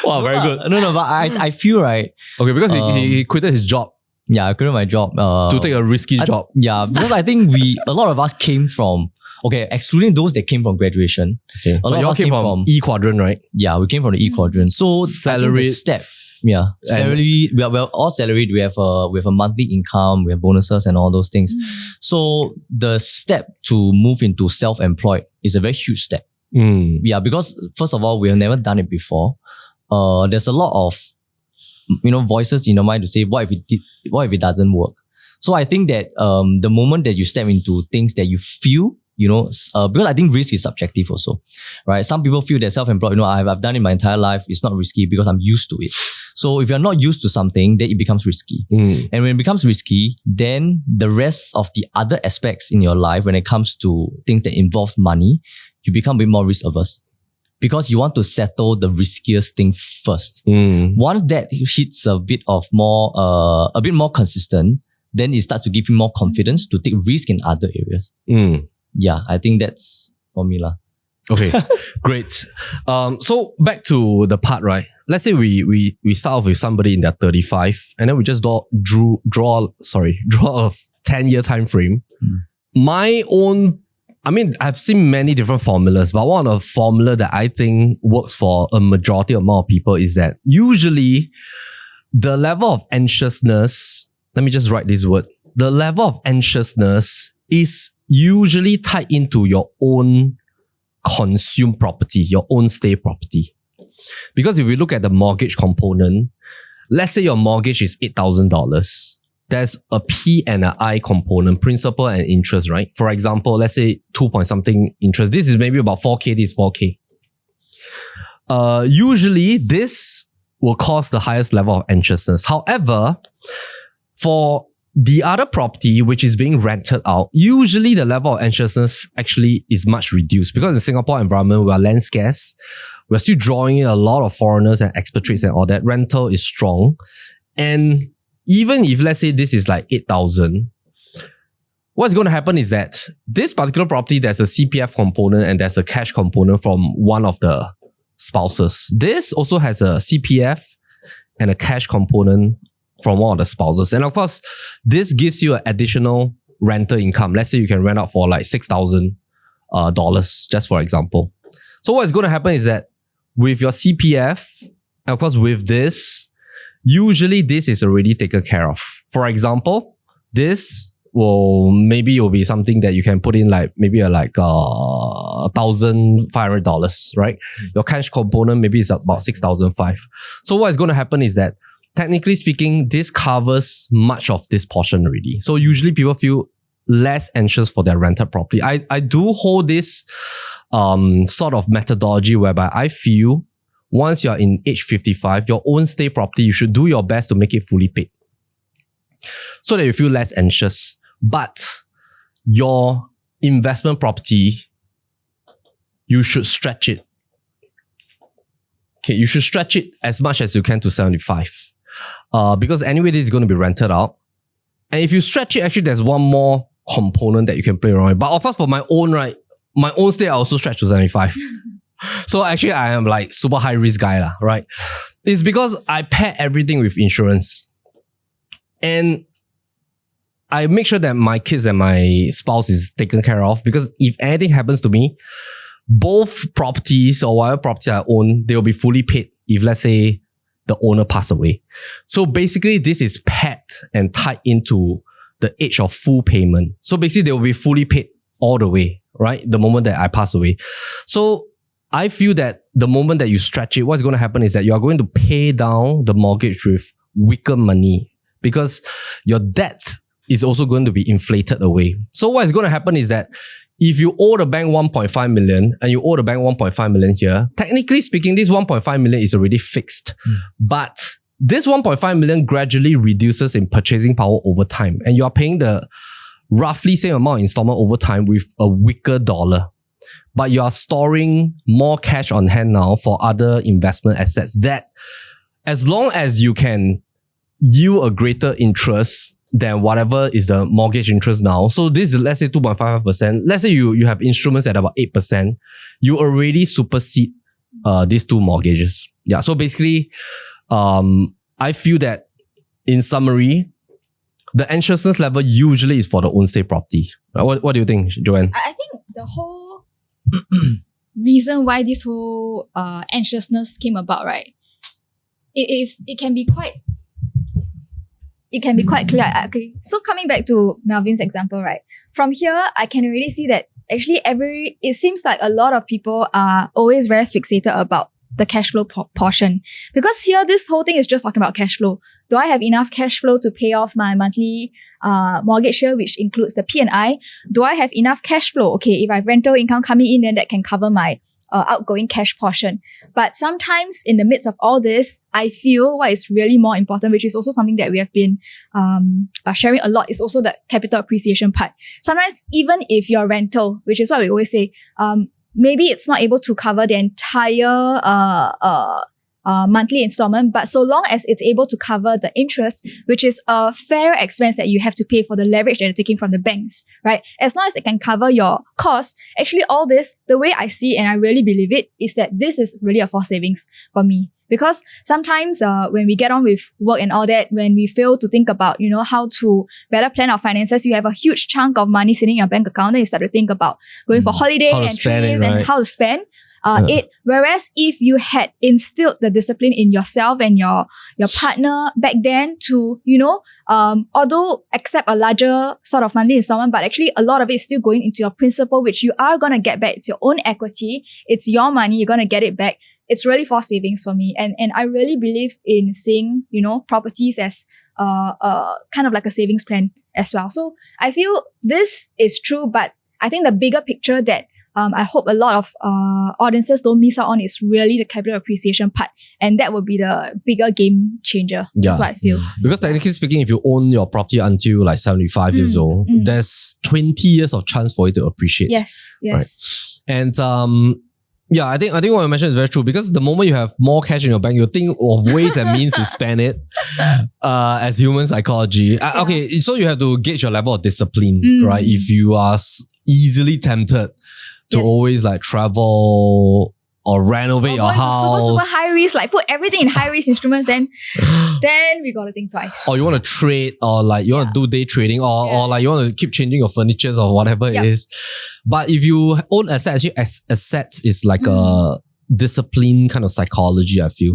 Wow, very good. No, but I feel right. Okay, because he quitted his job. Yeah, I quitted my job. To take a risky job. Yeah, because I think a lot of us came from, excluding those that came from graduation. Okay. A lot of us came from E quadrant, right? Yeah, we came from the E quadrant. So salary step. Yeah, salary. We are all salaried. We have a monthly income. We have bonuses and all those things. So the step to move into self-employed is a very huge step. Yeah, because first of all, we have never done it before. There's a lot of voices in your mind to say, what if it doesn't work? So I think that the moment that you step into things that you feel, because I think risk is subjective also, right? Some people feel they're self-employed, I've done it my entire life. It's not risky because I'm used to it. So if you're not used to something, then it becomes risky. And when it becomes risky, then the rest of the other aspects in your life, when it comes to things that involves money, you become a bit more risk averse. Because you want to settle the riskiest thing first. Once that hits a bit more consistent, then it starts to give you more confidence to take risk in other areas. Yeah, I think that's for me lah. Okay, great. So back to the part, right? Let's say we start off with somebody in their 35, and then we just draw a 10-year time frame. I've seen many different formulas, but one of the formula that I think works for a majority amount of people is that usually the level of anxiousness, let me just write this word, the level of anxiousness is usually tied into your own consumed property, your own stay property. Because if we look at the mortgage component, let's say your mortgage is $8,000. There's a P and an I component, principal and interest, right? For example, let's say 2 point something interest. This is maybe about 4K, this is 4K. Usually this will cause the highest level of anxiousness. However, for the other property, which is being rented out, usually the level of anxiousness actually is much reduced because in Singapore environment, we are land scarce. We're still drawing in a lot of foreigners and expatriates and all that. Rental is strong. And even if, let's say, this is like 8,000, what's going to happen is that this particular property, there's a CPF component and there's a cash component from one of the spouses. This also has a CPF and a cash component from one of the spouses. And of course, this gives you an additional rental income. Let's say you can rent out for like $6,000, just for example. So what's going to happen is that with your CPF, and of course with this, usually this is already taken care of. For example, this will be something that you can put in like maybe $1,500, right? Your cash component maybe is about $6,500. So what is going to happen is that technically speaking, this covers much of this portion already. So usually people feel less anxious for their rented property. I do hold this sort of methodology whereby I feel once you're in age 55, your own stay property, you should do your best to make it fully paid so that you feel less anxious. But your investment property, you should stretch it. Okay, you should stretch it as much as you can to 75. Because anyway, this is going to be rented out. And if you stretch it, actually, there's one more component that you can play around with. But of course, for my own stay, I also stretch to 75. So actually, I am like super high risk guy, right? It's because I pair everything with insurance. And I make sure that my kids and my spouse is taken care of, because if anything happens to me, both properties or whatever property I own, they will be fully paid if, let's say, the owner passed away. So basically, this is paired and tied into the age of full payment. So basically, they will be fully paid all the way, right? The moment that I pass away. So I feel that the moment that you stretch it, what's going to happen is that you are going to pay down the mortgage with weaker money, because your debt is also going to be inflated away. So what is going to happen is that if you owe the bank 1.5 million and you owe the bank 1.5 million here, technically speaking, this 1.5 million is already fixed. But this 1.5 million gradually reduces in purchasing power over time. And you are paying the roughly same amount of installment over time with a weaker dollar. But you are storing more cash on hand now for other investment assets that, as long as you can yield a greater interest than whatever is the mortgage interest now. So this is, let's say, 2.55%. Let's say you have instruments at about 8%. You already supersede these two mortgages. Yeah. So basically, I feel that in summary, the anxiousness level usually is for the own stay property. What do you think, Joanne? I think the whole reason why this whole anxiousness came about, right? It can be quite clear. Okay. So coming back to Melvin's example, right? From here, I can already see that actually it seems like a lot of people are always very fixated about the cash flow portion. Because here, this whole thing is just talking about cash flow. Do I have enough cash flow to pay off my monthly mortgage here, which includes the P&I? Do I have enough cash flow? Okay, if I have rental income coming in, then that can cover my outgoing cash portion. But sometimes in the midst of all this, I feel what is really more important, which is also something that we have been sharing a lot, is also the capital appreciation part. Sometimes even if your rental, which is what we always say, maybe it's not able to cover the entire monthly installment, but so long as it's able to cover the interest, which is a fair expense that you have to pay for the leverage that you're taking from the banks, right? As long as it can cover your costs, actually all this, the way I see and I really believe it, is that this is really a forced savings for me. Because sometimes when we get on with work and all that, when we fail to think about, how to better plan our finances, you have a huge chunk of money sitting in your bank account, and you start to think about going for holiday and trips and how to spend. Whereas if you had instilled the discipline in yourself and your partner back then to, although accept a larger sort of monthly installment, but actually a lot of it is still going into your principal, which you are going to get back. It's your own equity. It's your money. You're going to get it back. It's really for savings for me. And I really believe in seeing, properties as kind of like a savings plan as well. So I feel this is true, but I think the bigger picture that I hope a lot of audiences don't miss out on is really the capital appreciation part. And that will be the bigger game changer. Yeah. That's what I feel. Because technically speaking, if you own your property until like 75 years old, there's 20 years of chance for it to appreciate. Yes. Right? And yeah, I think what you mentioned is very true, because the moment you have more cash in your bank, you think of ways and means to spend it as human psychology. Okay, so you have to gauge your level of discipline, right? If you are easily tempted to always like travel or renovate your house, super high risk, like put everything in high risk instruments, then we gotta think twice. Or you want to trade, or like you want to do day trading, or like you want to keep changing your furniture or whatever it is. But if you own assets, actually asset is like a discipline kind of psychology, I feel.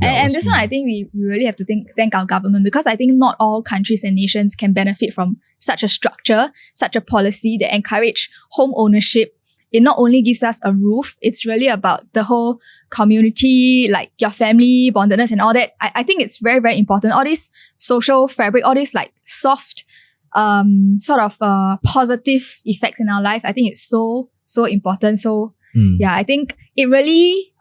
And this one, I think we really have to thank our government, because I think not all countries and nations can benefit from such a structure, such a policy that encourage home ownership. It not only gives us a roof, it's really about the whole community, like your family, bondedness and all that. I think it's very, very important. All this social fabric, all these like soft, sort of positive effects in our life, I think it's so important. So yeah, I think it really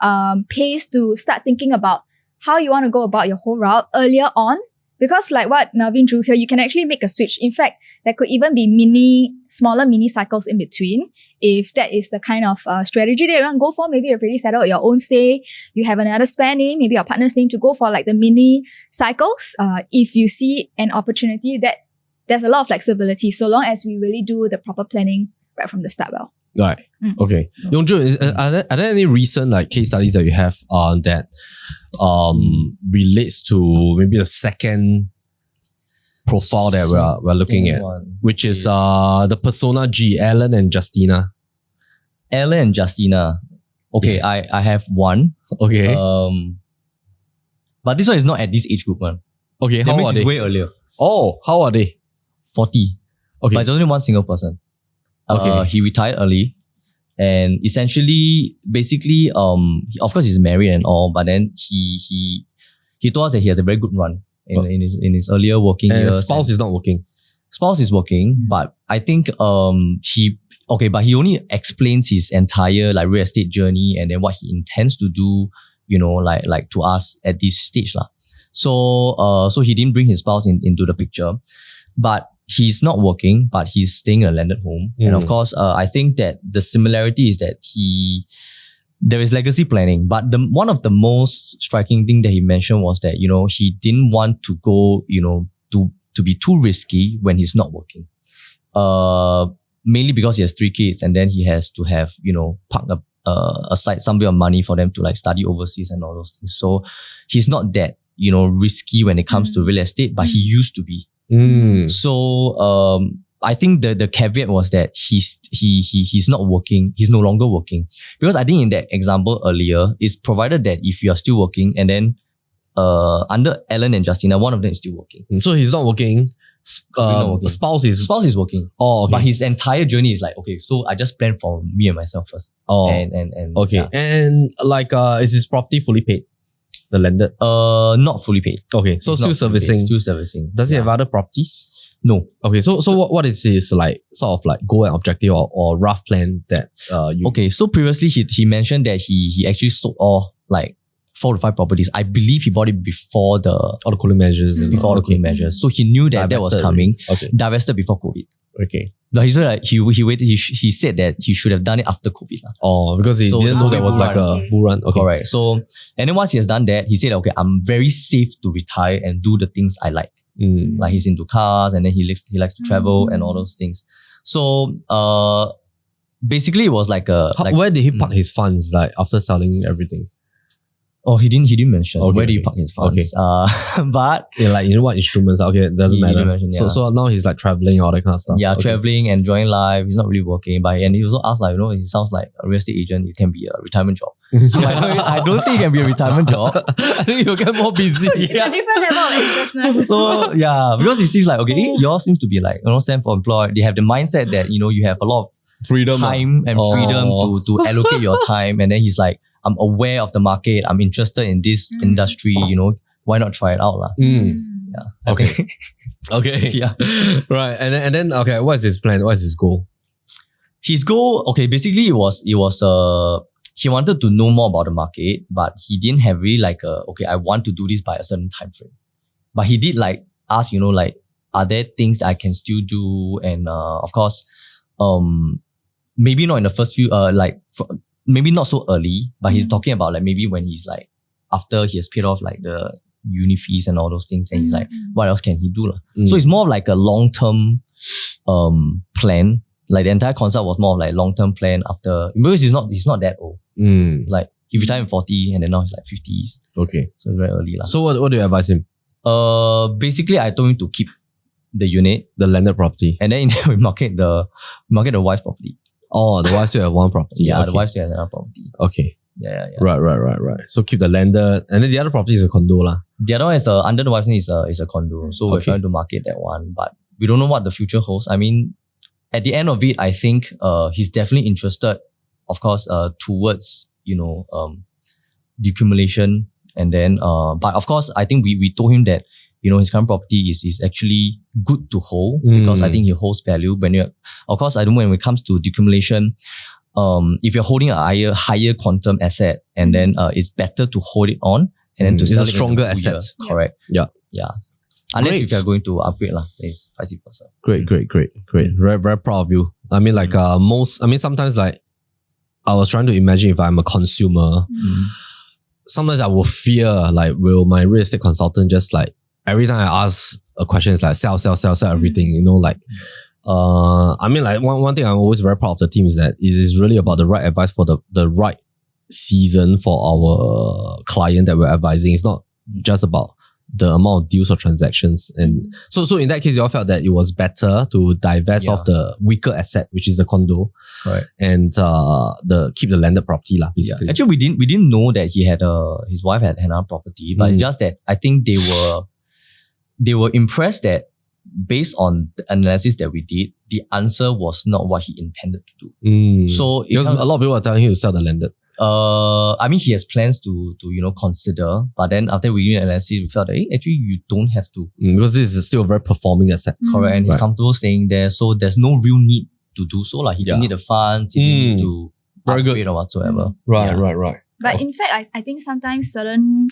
pays to start thinking about how you want to go about your whole route earlier on. Because like what Melvin drew here, you can actually make a switch. In fact, there could even be smaller mini cycles in between. If that is the kind of strategy that you want to go for, maybe you've already settled your own stay, you have another spare name, maybe your partner's name, to go for like the mini cycles. If you see an opportunity, that there's a lot of flexibility, so long as we really do the proper planning right from the start well. Right. Okay. Yong Zhun, are there any recent like case studies that you have that relates to maybe the second profile that we're looking at, which is the persona G, Alan and Justina? Alan and Justina. Okay, I have one. Okay. But this one is not at this age group, man. Okay, how are they? Way earlier. Oh, how are they? 40. Okay. But it's only one single person. Okay. He retired early, and essentially, basically, of course he's married and all, but then he told us that he had a very good run in his earlier working years. Spouse is not working. Spouse is working, but I think but he only explains his entire like real estate journey and then what he intends to do, like to us at this stage lah. So he didn't bring his spouse into the picture, but he's not working, but he's staying in a landed home. And of course, I think that the similarity is that there is legacy planning. But one of the most striking thing that he mentioned was that, he didn't want to go, to be too risky when he's not working. Mainly because he has 3 kids, and then he has to have, park aside some bit of money for them to like study overseas and all those things. So he's not that, risky when it comes to real estate, but he used to be. So I think the caveat was that he's not working, he's no longer working. Because I think in that example earlier, it's provided that if you're still working and then under Alan and Justina, one of them is still working. So he's not working. Not working. Spouse is working. Oh, okay. But his entire journey is like, okay, so I just plan for me and myself first. Oh, and okay. yeah. And like, is his property fully paid? The landed? Not fully paid. Okay, so It's still not fully servicing. paid, still servicing. Does he have other properties? No. Okay, so what is his like sort of like goal and objective or rough plan that you? Okay, so previously he mentioned that he actually sold all like 4 to 5 properties. I believe he bought it before all the cooling measures. before the cooling measures. So he knew that was Divested coming. already. Okay. Divested before COVID. Okay. But he's like he waited. He said that he should have done it after COVID. Oh, because he So didn't know there was like a okay. bull run. Okay. Correct. So and then once he has done that, he said, okay, I'm very safe to retire and do the things I like. Like he's into cars and then he likes to travel and all those things. So basically it was like a Where did he park his funds like after selling everything? Oh, he didn't mention Okay, where do you okay. park his funds. But Yeah, like you know what instruments? Okay, it doesn't He matter. didn't mention, yeah. So now he's like traveling all that kind of stuff. yeah, Okay. traveling, enjoying life. He's not really working, but and he also asked like, he sounds like a real estate agent. It can be a retirement job. I don't think it can be a retirement job. I think you'll get more busy. It's a different level of anxiousness. So yeah, because it seems like okay, yours seems to be like self-employed. They have the mindset that you have a lot of Freedom. time and freedom Oh. to allocate your time. And then he's like, I'm aware of the market. I'm interested in this industry. Why not try it out, lah? Mm. Yeah. Okay. Okay. Yeah. Right. And then okay, what is his plan? What is his goal? His goal, okay, basically it was he wanted to know more about the market, but he didn't have really like I want to do this by a certain time frame. But he did like ask, like, are there things that I can still do? And of course, maybe not in the first few, maybe not so early, but he's talking about like maybe when he's like, after he has paid off like the uni fees and all those things, and he's like, what else can he do? Lah? So it's more of like a long-term plan. Like the entire concept was more of like long-term plan after, because he's not that old. Like he retired in 40 and then now he's like 50s. Okay. So it's very early. Lah. So what do you advise him? Basically I told him to keep the unit The landed property. and then we market the wife's property. Oh, the wife still have one property. Yeah, okay. the wife still has another property. Okay. Yeah. Right. So keep the landed, and then the other property is a condo lah. The other one is under the wife's name is a condo. So we're Okay. trying to market that one, but we don't know what the future holds. I mean, at the end of it, I think he's definitely interested, of course, towards decumulation, and then but of course, I think we told him that his current property is actually good to hold because I think he holds value. Of course, I don't know when it comes to decumulation. If you're holding a higher quantum asset, and then it's better to hold it on and then to It's sell a it in stronger 2 asset. years. Correct. Yeah. Unless Great. if you're going to upgrade lah, it's vice versa. Great. Very, very proud of you. I mean, like sometimes like I was trying to imagine if I'm a consumer, sometimes I will fear like, will my real estate consultant just like every time I ask a question is like sell everything, I mean like one thing I'm always very proud of the team is that it is really about the right advice for the right season for our client that we're advising. It's not just about the amount of deals or transactions. And so in that case, you all felt that it was better to divest of the weaker asset, which is the condo, Right. and keep the landed property lah, basically. Actually, we didn't know that he had his wife had another property, but it's just that I think they were impressed that based on the analysis that we did, the answer was not what he intended to do. So because a lot of people are telling him to sell the landed. I mean, he has plans to consider, but then after we did analysis, we felt that actually you don't have to. Because this is still a very performing asset. Correct, and he's Right. comfortable staying there, so there's no real need to do so. Like he didn't need the funds, he didn't need to Very good. upgrade or whatsoever. Right. But in fact, I think sometimes certain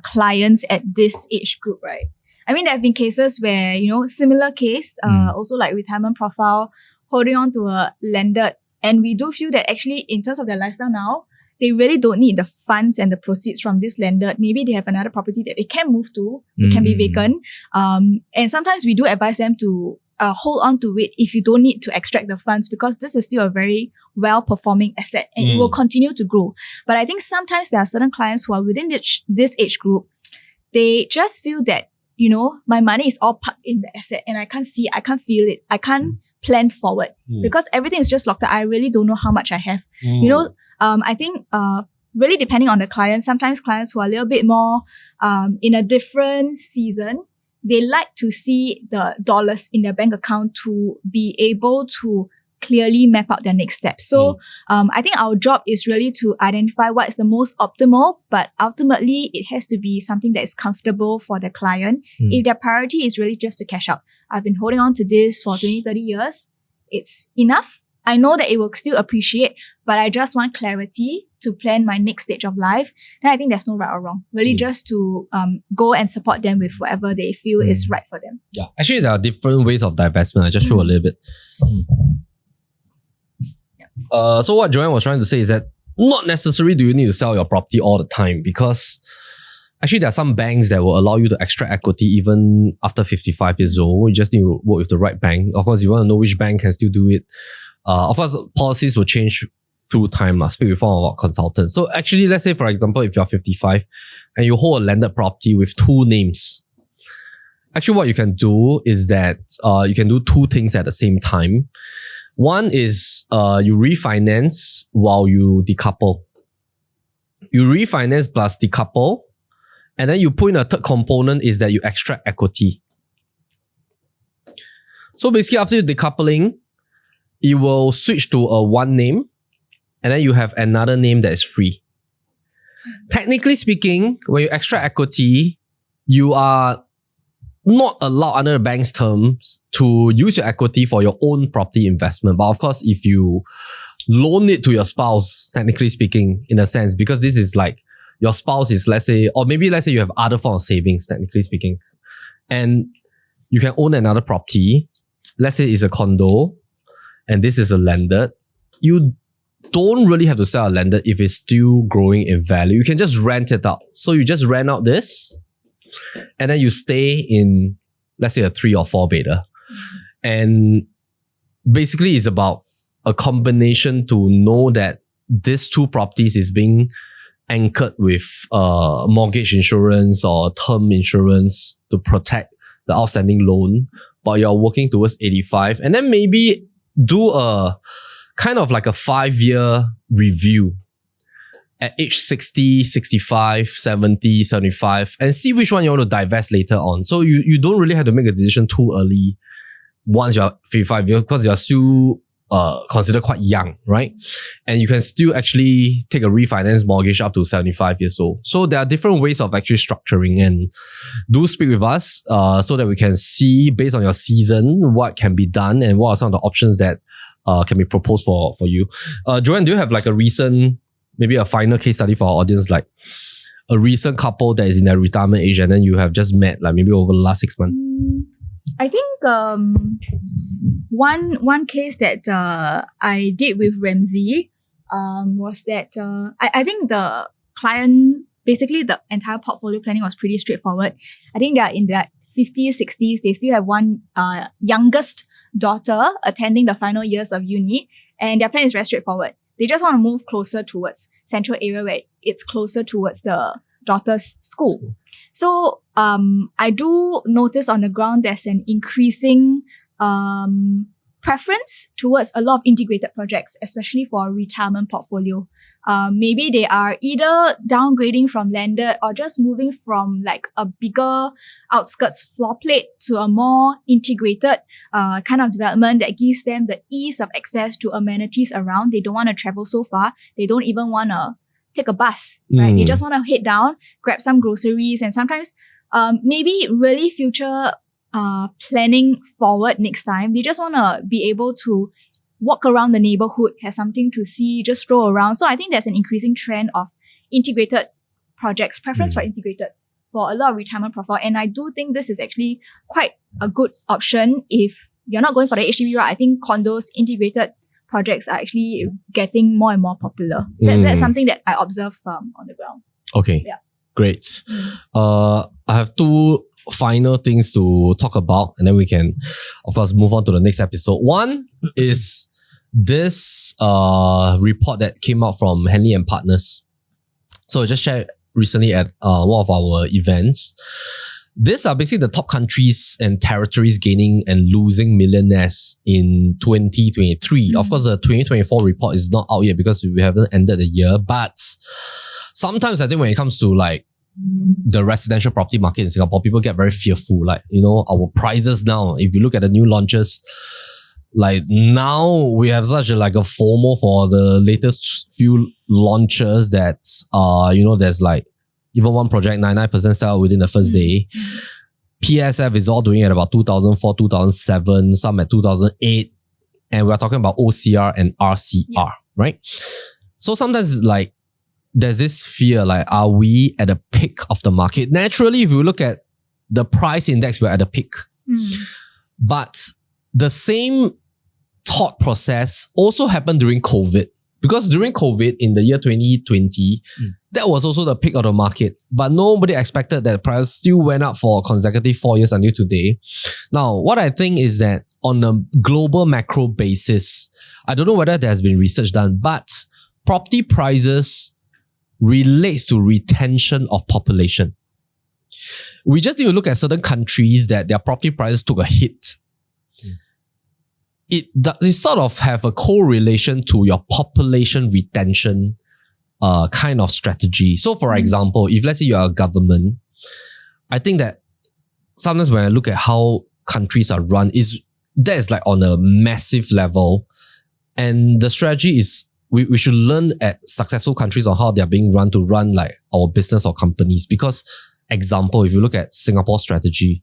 clients at this age group, right? I mean, there have been cases where, similar case, also like retirement profile, holding on to a landed. And we do feel that actually in terms of their lifestyle now, they really don't need the funds and the proceeds from this landed. Maybe they have another property that they can move to. It can be vacant. And sometimes we do advise them to hold on to it if you don't need to extract the funds, because this is still a very well-performing asset and it will continue to grow. But I think sometimes there are certain clients who are within this age group. They just feel that, my money is all parked in the asset and I can't see, I can't feel it. I can't plan forward because everything is just locked up. I really don't know how much I have. I think really depending on the client. Sometimes clients who are a little bit more in a different season, they like to see the dollars in their bank account to be able to clearly map out their next step. So I think our job is really to identify what is the most optimal, but ultimately it has to be something that is comfortable for the client. If their priority is really just to cash out, I've been holding on to this for 20, 30 years. It's enough. I know that it will still appreciate, but I just want clarity to plan my next stage of life. Then I think there's no right or wrong. Really just to go and support them with whatever they feel is right for them. Yeah. Actually, there are different ways of divestment. I just show a little bit. So what Joanne was trying to say is that not necessarily do you need to sell your property all the time, because actually there are some banks that will allow you to extract equity even after 55 years old. You just need to work with the right bank. Of course, you want to know which bank can still do it. Of course, policies will change through time. Speak with one of our consultants. So actually, let's say for example, if you're 55 and you hold a landed property with two names, actually what you can do is that you can do two things at the same time. One is you refinance while you decouple. You refinance plus decouple, and then you put in a third component is that you extract equity. So basically after decoupling, it will switch to a one name, and then you have another name that is free. Technically speaking, when you extract equity, you are not allowed under the bank's terms to use your equity for your own property investment. But of course, if you loan it to your spouse, technically speaking, in a sense, because this is like your spouse is, let's say, or maybe let's say you have other form of savings, technically speaking, and you can own another property. Let's say it's a condo, and this is a landed. You don't really have to sell a landed if it's still growing in value. You can just rent it out. So you just rent out this, and then you stay in, let's say, a 3 or 4 bedder. And basically it's about a combination to know that these two properties is being anchored with mortgage insurance or term insurance to protect the outstanding loan, but you're working towards 85. And then maybe do a kind of like a 5-year review at age 60, 65, 70, 75, and see which one you want to divest later on. So you don't really have to make a decision too early once you're 55 years, because you're still considered quite young, right? And you can still actually take a refinance mortgage up to 75 years old. So there are different ways of actually structuring, and do speak with us so that we can see based on your season what can be done and what are some of the options that can be proposed for you. Joanne, do you have like a recent, maybe a final case study for our audience, like a recent couple that is in their retirement age and then you have just met like maybe over the last 6 months? I think one case that I did with Ramsey was that I think the client, basically the entire portfolio planning was pretty straightforward. I think they are in their 50s, 60s. They still have one youngest daughter attending the final years of uni, and their plan is very straightforward. They just want to move closer towards central area where it's closer towards the daughter's school. So I do notice on the ground there's an increasing preference towards a lot of integrated projects, especially for a retirement portfolio. Maybe they are either downgrading from landed or just moving from like a bigger outskirts floor plate to a more integrated kind of development that gives them the ease of access to amenities around. They don't want to travel so far. They don't even want to take a bus, right? They just want to head down, grab some groceries, and sometimes maybe really future planning forward next time. They just want to be able to walk around the neighborhood, have something to see, just stroll around. So I think there's an increasing trend of integrated projects, preference for integrated for a lot of retirement profile. And I do think this is actually quite a good option if you're not going for the HDB route. I think condos, integrated projects are actually getting more and more popular. That's something that I observe on the ground. Okay, yeah. Great. I have 2 final things to talk about, and then we can, of course, move on to the next episode. One is this report that came out from Henley and Partners. So I just shared recently at one of our events. These are basically the top countries and territories gaining and losing millionaires in 2023. Of course, the 2024 report is not out yet because we haven't ended the year, but sometimes I think when it comes to like the residential property market in Singapore, people get very fearful. Like, you know, our prices now, if you look at the new launches, like now we have such a FOMO for the latest few launches that, you know, there's like even one project, 99% sell within the first day. PSF is all doing at about 2004, 2007, some at 2008. And we're talking about OCR and RCR, right? So sometimes it's like, there's this fear, like, are we at a peak of the market? Naturally, if you look at the price index, we're at a peak. But the same thought process also happened during COVID. Because during COVID in the year 2020, that was also the peak of the market. But nobody expected that the price still went up for consecutive 4 years until today. Now, what I think is that on a global macro basis, I don't know whether there has been research done, but property prices relates to retention of population. We just need to look at certain countries that their property prices took a hit. It sort of have a correlation to your population retention kind of strategy. So for example, if let's say you are a government, I think that sometimes when I look at how countries are run, that is like on a massive level. And the strategy is we should learn at successful countries on how they are being run to run like our business or companies. Because example, if you look at Singapore strategy,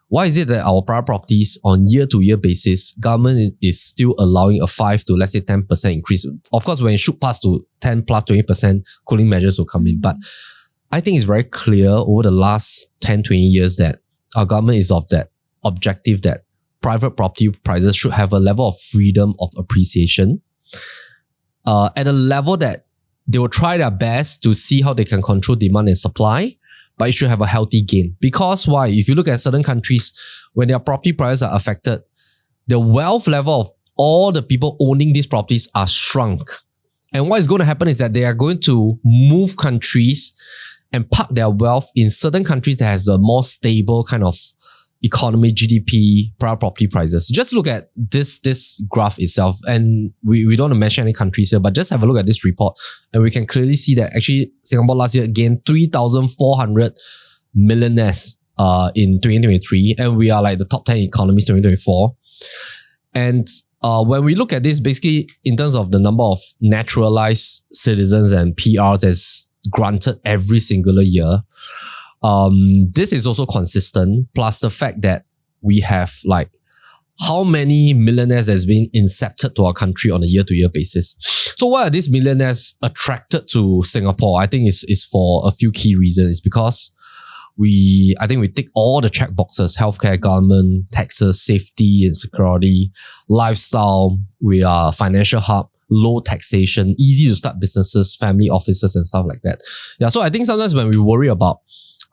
why is it that our private properties on year-to-year basis, government is still allowing a 5 to let's say 10% increase? Of course, when it shoot past to 10 plus 20%, cooling measures will come in. But I think it's very clear over the last 10, 20 years that our government is of that objective that private property prices should have a level of freedom of appreciation at a level that they will try their best to see how they can control demand and supply, but it should have a healthy gain. Because why? If you look at certain countries, when their property prices are affected, the wealth level of all the people owning these properties are shrunk. And what is going to happen is that they are going to move countries and park their wealth in certain countries that has a more stable kind of economy, GDP, private property prices. Just look at this graph itself, and we don't want to mention any countries here, but just have a look at this report and we can clearly see that actually Singapore last year gained 3,400 millionaires in 2023, and we are like the top 10 economies 2024. And when we look at this, basically in terms of the number of naturalized citizens and PRs as granted every single year, this is also consistent, plus the fact that we have like how many millionaires has been incepted to our country on a year-to-year basis. So why are these millionaires attracted to Singapore? I think it's for a few key reasons. It's because I think we tick all the check boxes: healthcare, government, taxes, safety and security, lifestyle. We are a financial hub, low taxation, easy to start businesses, family offices and stuff like that. Yeah, so I think sometimes when we worry about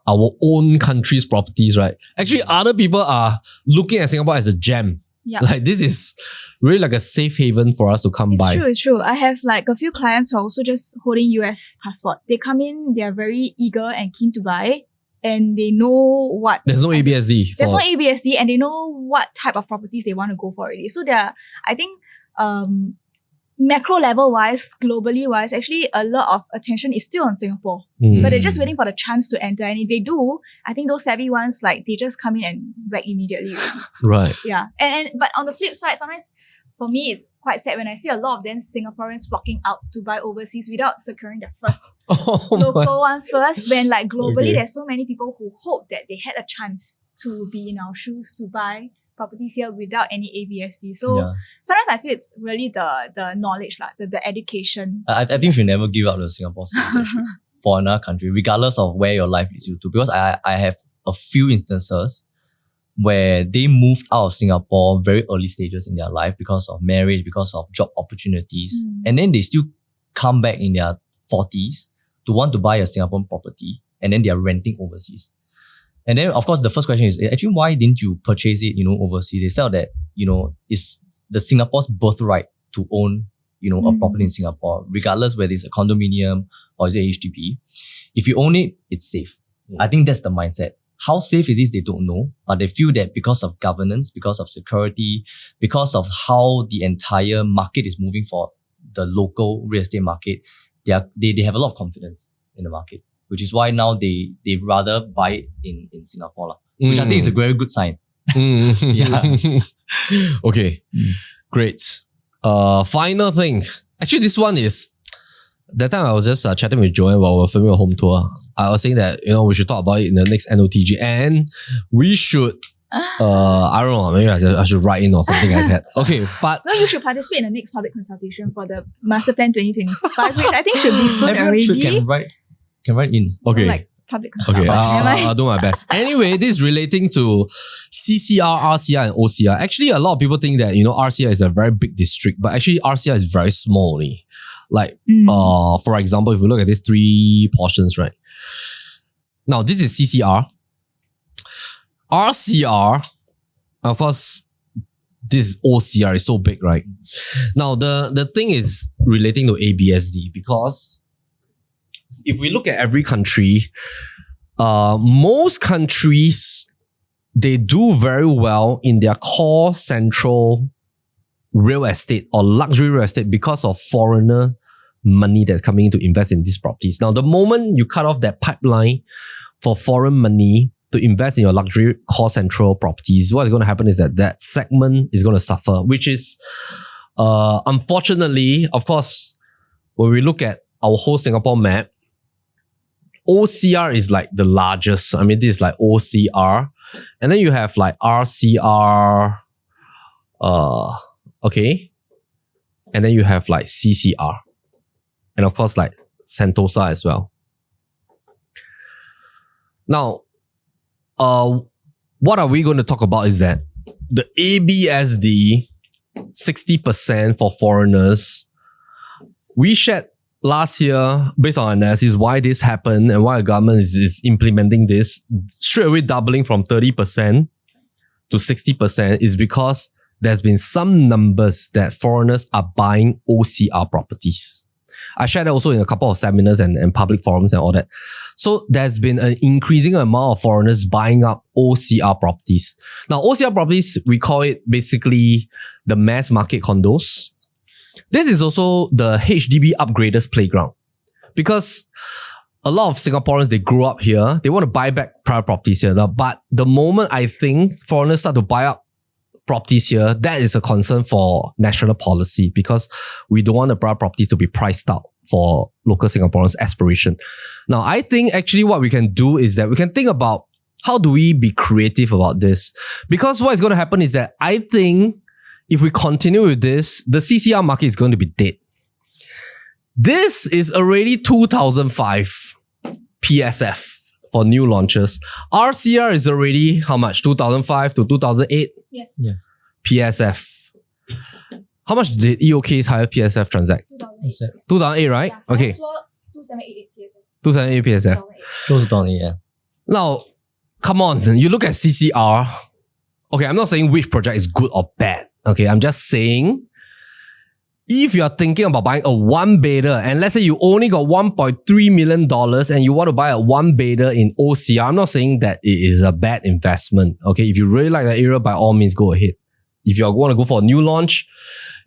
our own country's properties, right? Actually, other people are looking at Singapore as a gem. Yeah. Like this is really like a safe haven for us to come by. It's true. I have like a few clients who are also just holding US passport. They come in, they are very eager and keen to buy, and they know what... There's no ABSD. There's no ABSD, and they know what type of properties they want to go for already. So I think, macro level wise, globally wise, actually a lot of attention is still on Singapore. But they're just waiting for the chance to enter. And if they do, I think those savvy ones, like they just come in and back immediately. Right. Yeah. But on the flip side, sometimes for me it's quite sad when I see a lot of them Singaporeans flocking out to buy overseas without securing their first local one first. When like globally there's so many people who hope that they had a chance to be in our shoes to buy properties here without any ABSD. So sometimes I feel it's really the knowledge, the education. I think you should never give up the Singapore citizenship for another country, regardless of where your life leads you to. Because I have a few instances where they moved out of Singapore very early stages in their life because of marriage, because of job opportunities. And then they still come back in their 40s to want to buy a Singaporean property, and then they are renting overseas. And then, of course, the first question is, actually, why didn't you purchase it, overseas? They felt that, it's the Singapore's birthright to own, a property in Singapore, regardless whether it's a condominium or is it HDB. If you own it, it's safe. I think that's the mindset. How safe it is, they don't know, but they feel that because of governance, because of security, because of how the entire market is moving for the local real estate market, they have a lot of confidence. in the market, which is why now they rather buy it in Singapore, lah, which I think is a very good sign. Yeah. Okay, great. Final thing. Actually, this one is, that time I was just chatting with Joan while we were filming a home tour. I was saying that, we should talk about it in the next NOTG, and we should, I don't know, maybe I should write in or something like that. Okay, but... No, you should participate in the next public consultation for the Master Plan 2025, which I think should be soon already. Can write in. Okay. Like public consultation. Okay, I'll do my best. Anyway, this is relating to CCR, RCR, and OCR. Actually, a lot of people think that, RCR is a very big district, but actually RCR is very small only. Like, for example, if we look at these 3 portions, right? Now, this is CCR. RCR, of course, this OCR is so big, right? Now, the thing is relating to ABSD, because if we look at every country, most countries, they do very well in their core central real estate or luxury real estate because of foreigner money that's coming in to invest in these properties. Now, the moment you cut off that pipeline for foreign money to invest in your luxury core central properties, what is going to happen is that segment is going to suffer, which is, unfortunately, of course, when we look at our whole Singapore map, OCR is like the largest. I mean, this is like OCR. And then you have like RCR, okay. And then you have like CCR. And of course, like Sentosa as well. Now, what are we going to talk about is that the ABSD, 60% for foreigners, we shared last year, based on analysis, why this happened and why the government is implementing this, straight away doubling from 30% to 60% is because there's been some numbers that foreigners are buying OCR properties. I shared that also in a couple of seminars and public forums and all that. So there's been an increasing amount of foreigners buying up OCR properties. Now, OCR properties, we call it basically the mass market condos. This is also the HDB upgraders playground, because a lot of Singaporeans, they grew up here, they want to buy back private properties here. But the moment I think foreigners start to buy up properties here, that is a concern for national policy, because we don't want the private properties to be priced out for local Singaporeans' aspiration. Now, I think actually what we can do is that we can think about how do we be creative about this, because what is going to happen is that I think if we continue with this, the CCR market is going to be dead. This is already 2005 PSF for new launches. RCR is already how much? 2005 to 2008? Yes. Yeah. PSF. How much did EOK's higher PSF transact? 2008. 2008, right? Yeah, Okay. 2788 PSF. 2008 PSF. 2008. Close to 2008, yeah. Now, come on, you look at CCR. Okay, I'm not saying which project is good or bad. Okay, I'm just saying, if you're thinking about buying a one-bedder, and let's say you only got $1.3 million and you want to buy a one-bedder in OCR, I'm not saying that it is a bad investment. Okay, if you really like that area, by all means, go ahead. If you want to go for a new launch,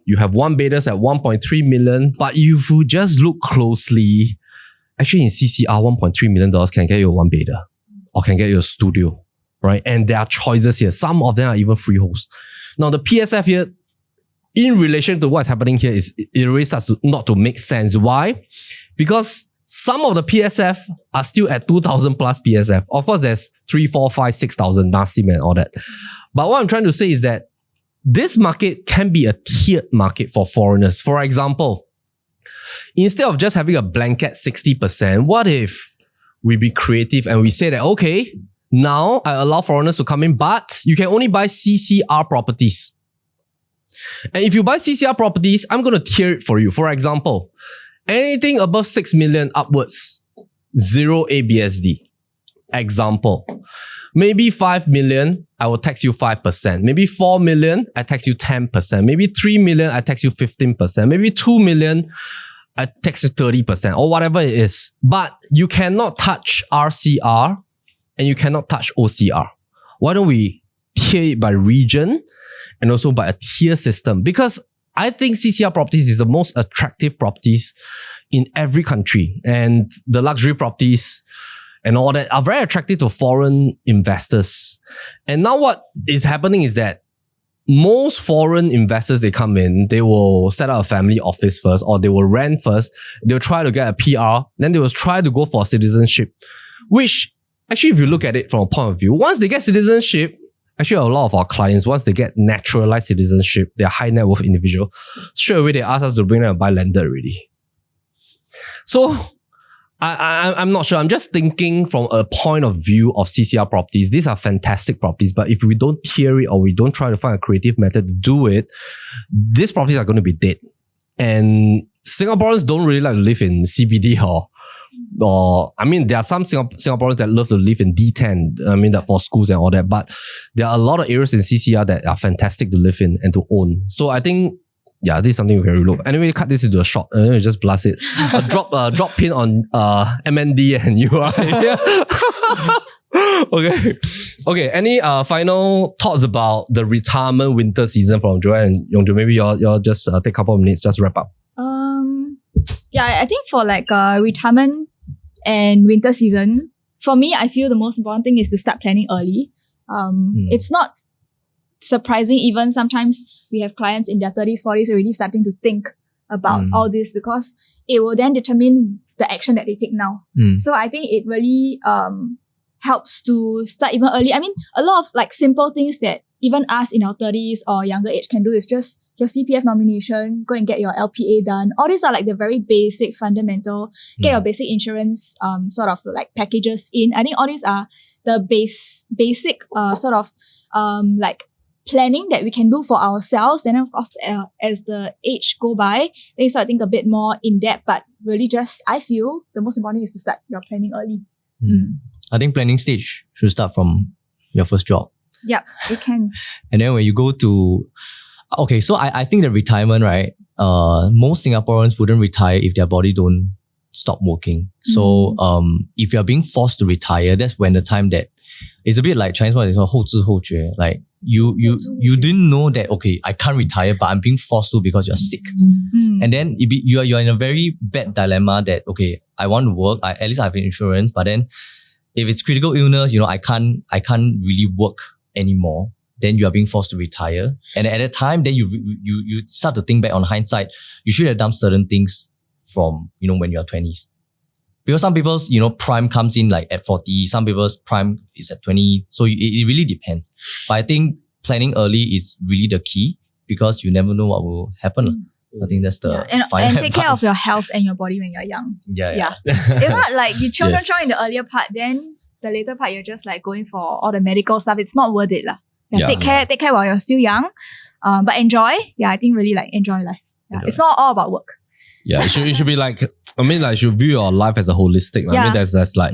you have one-bedders at $1.3 million. But if you just look closely, actually in CCR, $1.3 million can get you a one-bedder or can get you a studio, right? And there are choices here. Some of them are even freeholds. Now, the PSF here, in relation to what's happening here, is it really starts to not to make sense. Why? Because some of the PSF are still at 2,000 plus PSF. Of course, there's 3, 4, 5, 6,000 Nasim and all that. But what I'm trying to say is that this market can be a tiered market for foreigners. For example, instead of just having a blanket 60%, what if we be creative and we say that, okay, now I allow foreigners to come in, but you can only buy CCR properties. And if you buy CCR properties, I'm going to tier it for you. For example, anything above 6 million upwards, 0 ABSD. Example, maybe 5 million, I will tax you 5%. Maybe 4 million, I tax you 10%. Maybe 3 million, I tax you 15%. Maybe 2 million, I tax you 30% or whatever it is. But you cannot touch RCR and you cannot touch OCR. Why don't we tier it by region and also by a tier system? Because I think CCR properties is the most attractive properties in every country, and the luxury properties and all that are very attractive to foreign investors. And now what is happening is that most foreign investors, they come in, they will set up a family office first, or they will rent first. They'll try to get a PR, then they will try to go for citizenship, which actually, if you look at it from a point of view, once they get citizenship, actually a lot of our clients, once they get naturalized citizenship, they're high net worth individual, straight away they ask us to bring them a buy landed already. So I'm not sure. I'm just thinking from a point of view of CCR properties. These are fantastic properties, but if we don't tier it or we don't try to find a creative method to do it, these properties are going to be dead. And Singaporeans don't really like to live in CBD or I mean, there are some Singaporeans that love to live in D10, I mean, that for schools and all that, but there are a lot of areas in CCR that are fantastic to live in and to own. So I think, yeah, this is something we can relook. Anyway, cut this into a shot and then just blast it. Drop pin on MND and UI. Okay. Any final thoughts about the retirement winter season from Joan and Yong Zhun? Maybe you'll just take a couple of minutes, just wrap up. Yeah, I think for like retirement and winter season, for me, I feel the most important thing is to start planning early. It's not surprising, even sometimes we have clients in their 30s, 40s already starting to think about all this, because it will then determine the action that they take now. So I think it really helps to start even early. I mean, a lot of like simple things that even us in our 30s or younger age can do is just your CPF nomination, go and get your LPA done. All these are like the very basic, fundamental, get your basic insurance sort of like packages in. I think all these are the basic sort of like planning that we can do for ourselves. And of course, as the age go by, then you start to think a bit more in depth, but really just, I feel the most important is to start your planning early. I think planning stage should start from your first job. Yep, it can. And then when you go to, okay, so I think that retirement, right? Most Singaporeans wouldn't retire if their body don't stop working. So if you're being forced to retire, that's when the time that it's a bit like Chinese word is called 后知后觉. Like you didn't know that, okay, I can't retire, but I'm being forced to because you're sick. And then you're in a very bad dilemma that, okay, I want to work, at least I have insurance, but then if it's critical illness, I can't really work anymore, then you are being forced to retire. And at that time, then you start to think back on hindsight, you should have done certain things from, when you're 20s. Because some people's, prime comes in like at 40, some people's prime is at 20. So it really depends. But I think planning early is really the key, because you never know what will happen. I think that's the final and take care of your health and your body when you're young. Yeah. If not like you chiong in the earlier part, then the later part you're just like going for all the medical stuff. It's not worth it lah. Take care while you're still young. But enjoy. Yeah, I think really like enjoy life. Yeah, it's not all about work. Yeah, it should be like, I mean, like, you should view your life as a holistic. I mean, there's like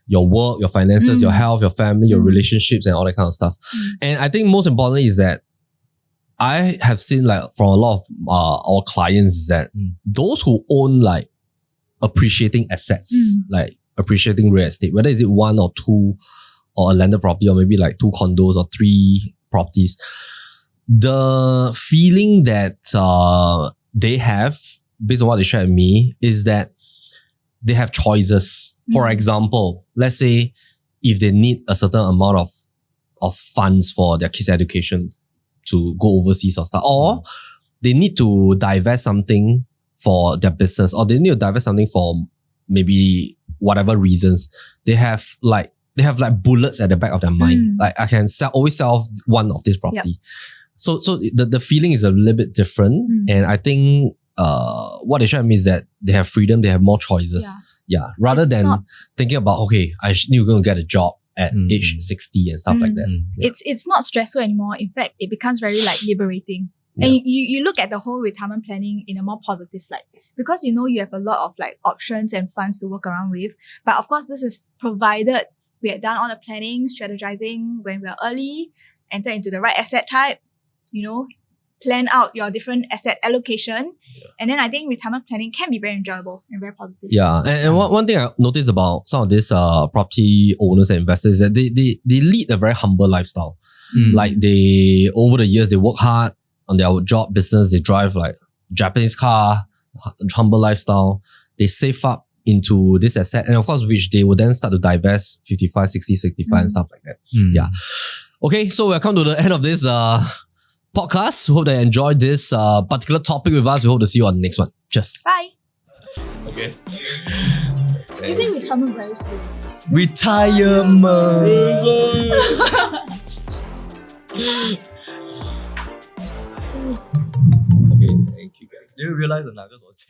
your work, your finances, your health, your family, your relationships, and all that kind of stuff. And I think most importantly is that I have seen like from a lot of our clients is that those who own like appreciating assets, like appreciating real estate, whether is it one or two or a landed property or maybe like 2 condos or 3 properties, the feeling that they have based on what they shared with me is that they have choices. For example, let's say if they need a certain amount of funds for their kids' education to go overseas or stuff, or they need to divest something for their business, or they need to divest something for maybe whatever reasons, they have like bullets at the back of their mind. Like I can always sell one of this property. So the feeling is a little bit different. And I think what they show me is that they have freedom, they have more choices. Rather than thinking about, okay, I need to go and get a job at age 60 and stuff like that. It's not stressful anymore. In fact, it becomes very like liberating. And you look at the whole retirement planning in a more positive light, because you have a lot of like options and funds to work around with. But of course, this is provided we had done all the planning, strategizing when we're early, enter into the right asset type, plan out your different asset allocation. And then I think retirement planning can be very enjoyable and very positive. Yeah. And one thing I noticed about some of these property owners and investors is that they lead a very humble lifestyle. Like over the years, they work hard. on their job, business, they drive like Japanese car, humble lifestyle. They save up into this asset, and of course, which they will then start to divest 55, 60, 65 and stuff like that. Yeah. Okay, so we've come to the end of this podcast. Hope that you enjoyed this particular topic with us. We hope to see you on the next one. Cheers. Bye. Okay. You say retirement very soon. Retirement. Okay, thank you guys. Do you realize the nuggets was there?